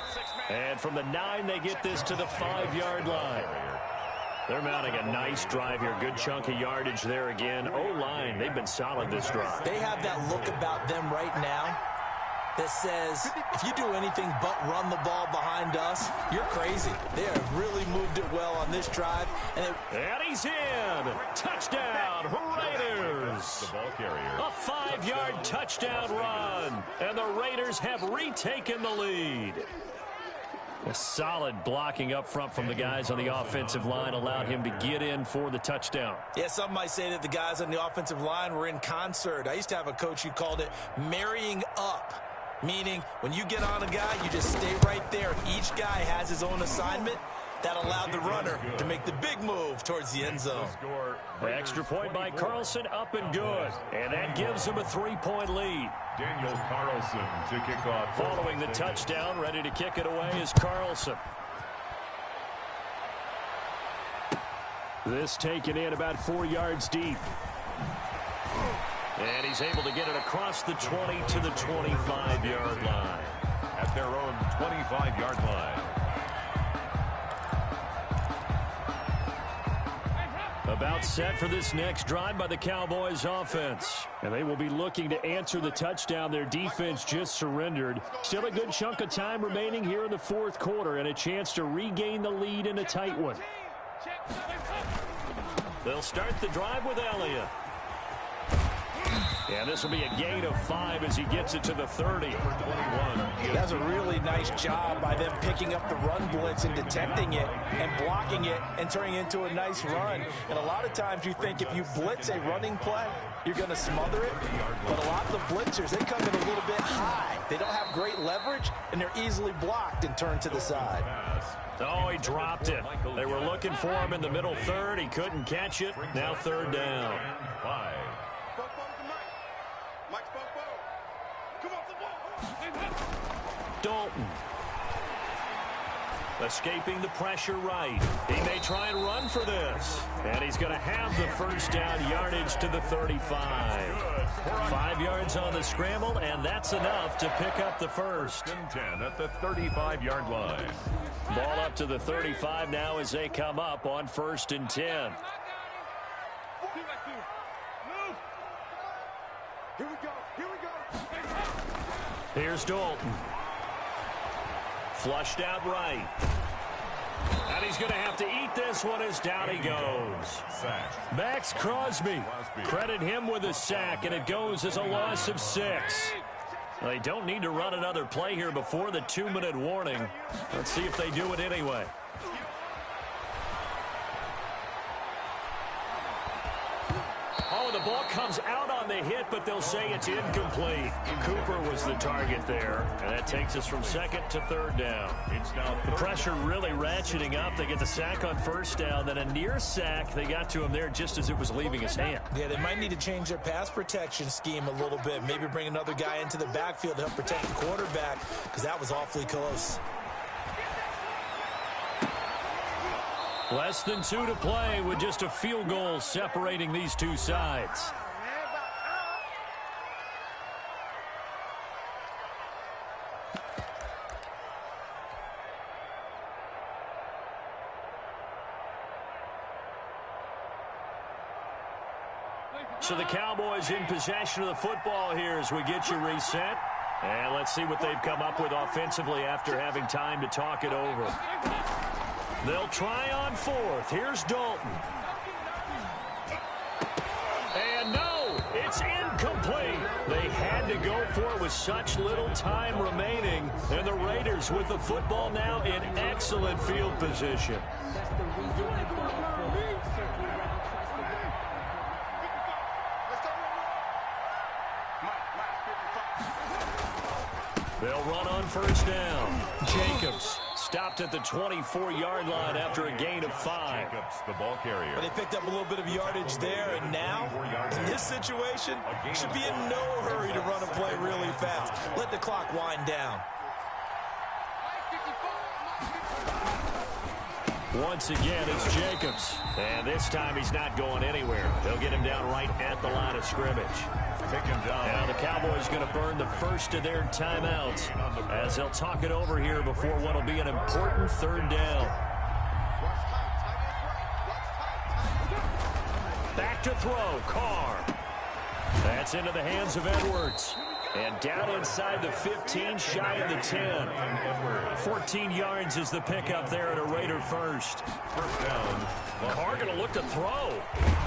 And from the 9, they get this to the 5-yard line. They're mounting a nice drive here. Good chunk of yardage there again. O-line, they've been solid this drive. They have that look about them right now that says, if you do anything but run the ball behind us, you're crazy. They have really moved it well on this drive. And he's in. Touchdown, Raiders. The ball carrier. A 5-yard touchdown run. And the Raiders have retaken the lead. A solid blocking up front from the guys on the offensive line allowed him to get in for the touchdown. Yeah, some might say that the guys on the offensive line were in concert. I used to have a coach who called it marrying up, meaning when you get on a guy, you just stay right there. Each guy has his own assignment. That allowed the runner to make the big move towards the end zone. The extra point by Carlson, up and good. And that gives him a 3-point lead. Daniel Carlson to kick off. Following the touchdown, ready to kick it away is Carlson. This taken in about 4 yards deep. And he's able to get it across the 20 to the 25-yard line. At their own 25-yard line. About set for this next drive by the Cowboys offense. And they will be looking to answer the touchdown their defense just surrendered. Still a good chunk of time remaining here in the 4th quarter and a chance to regain the lead in a tight one. They'll start the drive with Elliott. And this will be a gain of 5 as he gets it to the 30. That's a really nice job by them picking up the run blitz and detecting it and blocking it and turning it into a nice run. And a lot of times you think if you blitz a running play, you're going to smother it. But a lot of the blitzers, they come in a little bit high. They don't have great leverage, and they're easily blocked and turned to the side. Oh, he dropped it. They were looking for him in the middle 3rd. He couldn't catch it. Now 3rd down. 5. Dalton. Escaping the pressure right. He may try and run for this. And he's going to have the first down yardage to the 35. 5 yards on the scramble, and that's enough to pick up the first. 10 at the 35-yard line. Ball up to the 35 now as they come up on 1st and 10. Here we go. Here we go. Here's Dalton. Flushed out right. And he's going to have to eat this one as down he goes. Sack. Max Crosby. Credit him with a sack, and it goes as a loss of 6. They don't need to run another play here before the 2-minute warning. Let's see if they do it anyway. Oh, the ball comes out on the hit, but they'll say it's incomplete. Cooper was the target there, and that takes us from 2nd to 3rd down. It's now The pressure really ratcheting up. They get the sack on 1st down, then a near sack. They got to him there just as it was leaving his hand. Yeah, they might need to change their pass protection scheme a little bit. Maybe bring another guy into the backfield to help protect the quarterback, because that was awfully close. Less than 2 to play with just a field goal separating these two sides. So the Cowboys in possession of the football here as we get you reset. And let's see what they've come up with offensively after having time to talk it over. They'll try on 4th. Here's Dalton. And no, it's incomplete. They had to go for it with such little time remaining. And the Raiders with the football now in excellent field position. That's the reason we ball for circle around twice for the Let's go. They'll run on 1st down. Jacobs stopped at the 24-yard line after a gain of 5. Jacobs, the ball carrier. But they picked up a little bit of yardage there, and now, in this situation, should be in no hurry to run a play really fast. Let the clock wind down. Once again, it's Jacobs. And this time he's not going anywhere. They'll get him down right at the line of scrimmage. Taken down. Now the Cowboys going to burn the first of their timeouts as they'll talk it over here before what will be an important third down. Back to throw, Carr. That's into the hands of Edwards. And down inside the 15, shy of the 10. 14 yards is the pickup there at a Raider first. First down. Carr going to look to throw.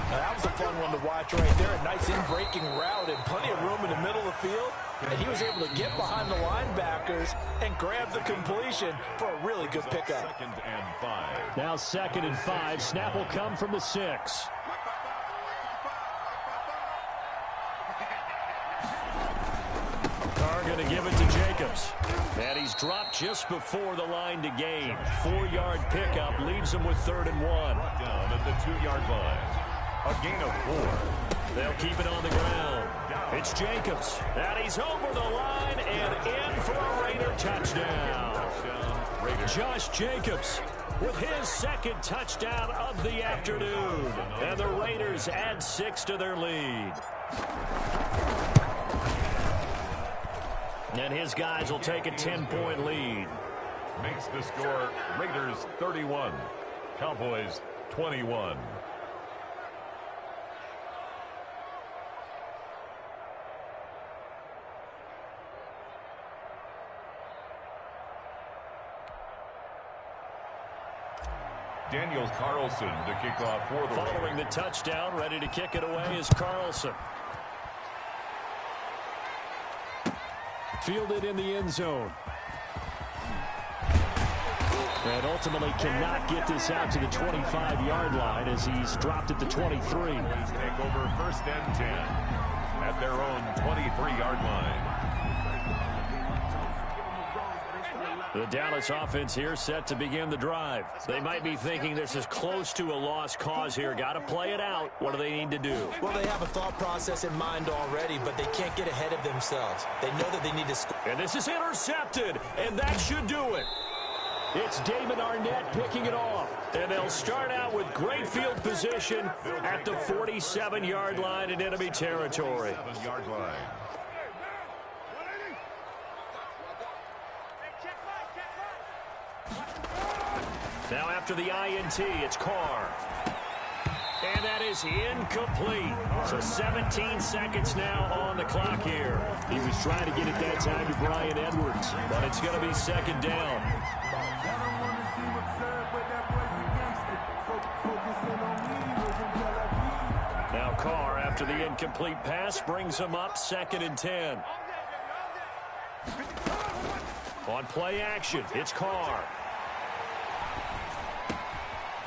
That was a fun one to watch right there. A nice in-breaking route and plenty of room in the middle of the field. And he was able to get behind the linebackers and grab the completion for a really good pickup. 2nd and 5. Now 2nd and 5. Snap will come from the 6. Carr going to give it to Jacobs. And he's dropped just before the line to gain. 4-yard pickup leaves him with 3rd and 1. Down at the 2-yard line. A gain of 4. They'll keep it on the ground. It's Jacobs. And he's over the line and in for a Raider touchdown. Josh Jacobs with his 2nd touchdown of the afternoon. And the Raiders add 6 to their lead. And his guys will take a 10-point lead. Makes the score Raiders 31, Cowboys 21. Daniel Carlson to kick off for the Following the touchdown, ready to kick it away is Carlson. Fielded in the end zone. And ultimately cannot get this out to the 25-yard line as he's dropped at the 23. Take over 1st and 10 at their own 23-yard line. The Dallas offense here set to begin the drive. They might be thinking this is close to a lost cause here. Got to play it out. What do they need to do? Well, they have a thought process in mind already, but they can't get ahead of themselves. They know that they need to score. And this is intercepted, and that should do it. It's Damon Arnett picking it off. And they'll start out with great field position at the 47-yard line in enemy territory. 7-yard line. Now after the INT, it's Carr. And that is incomplete. So 17 seconds now on the clock here. He was trying to get it that time to Bryan Edwards, but it's going to be 2nd down. Now Carr, after the incomplete pass, brings him up 2nd and 10. On play action, it's Carr.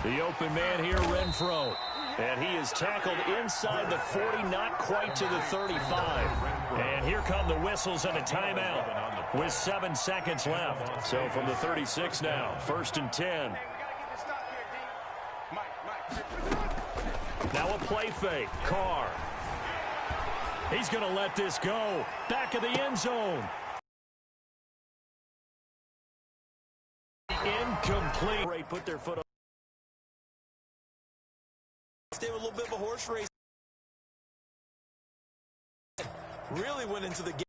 The open man here, Renfro. And he is tackled inside the 40, not quite to the 35. And here come the whistles and a timeout with 7 seconds left. So from the 36 now, 1st and 10. Now a play fake. Carr. He's going to let this go. Back of the end zone. Incomplete. Put their foot on. They were a little bit of a horse race. Really went into the game.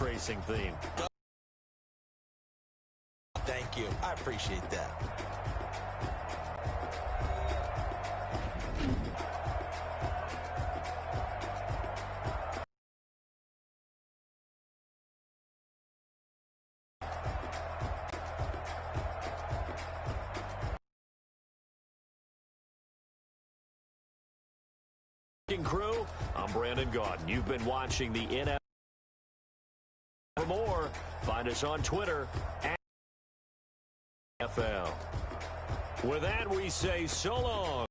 Racing theme. Thank you. I appreciate that. Crew, I'm Brandon Gaudin. You've been watching the NFL. For more, find us on Twitter @NFL. With that, we say so long.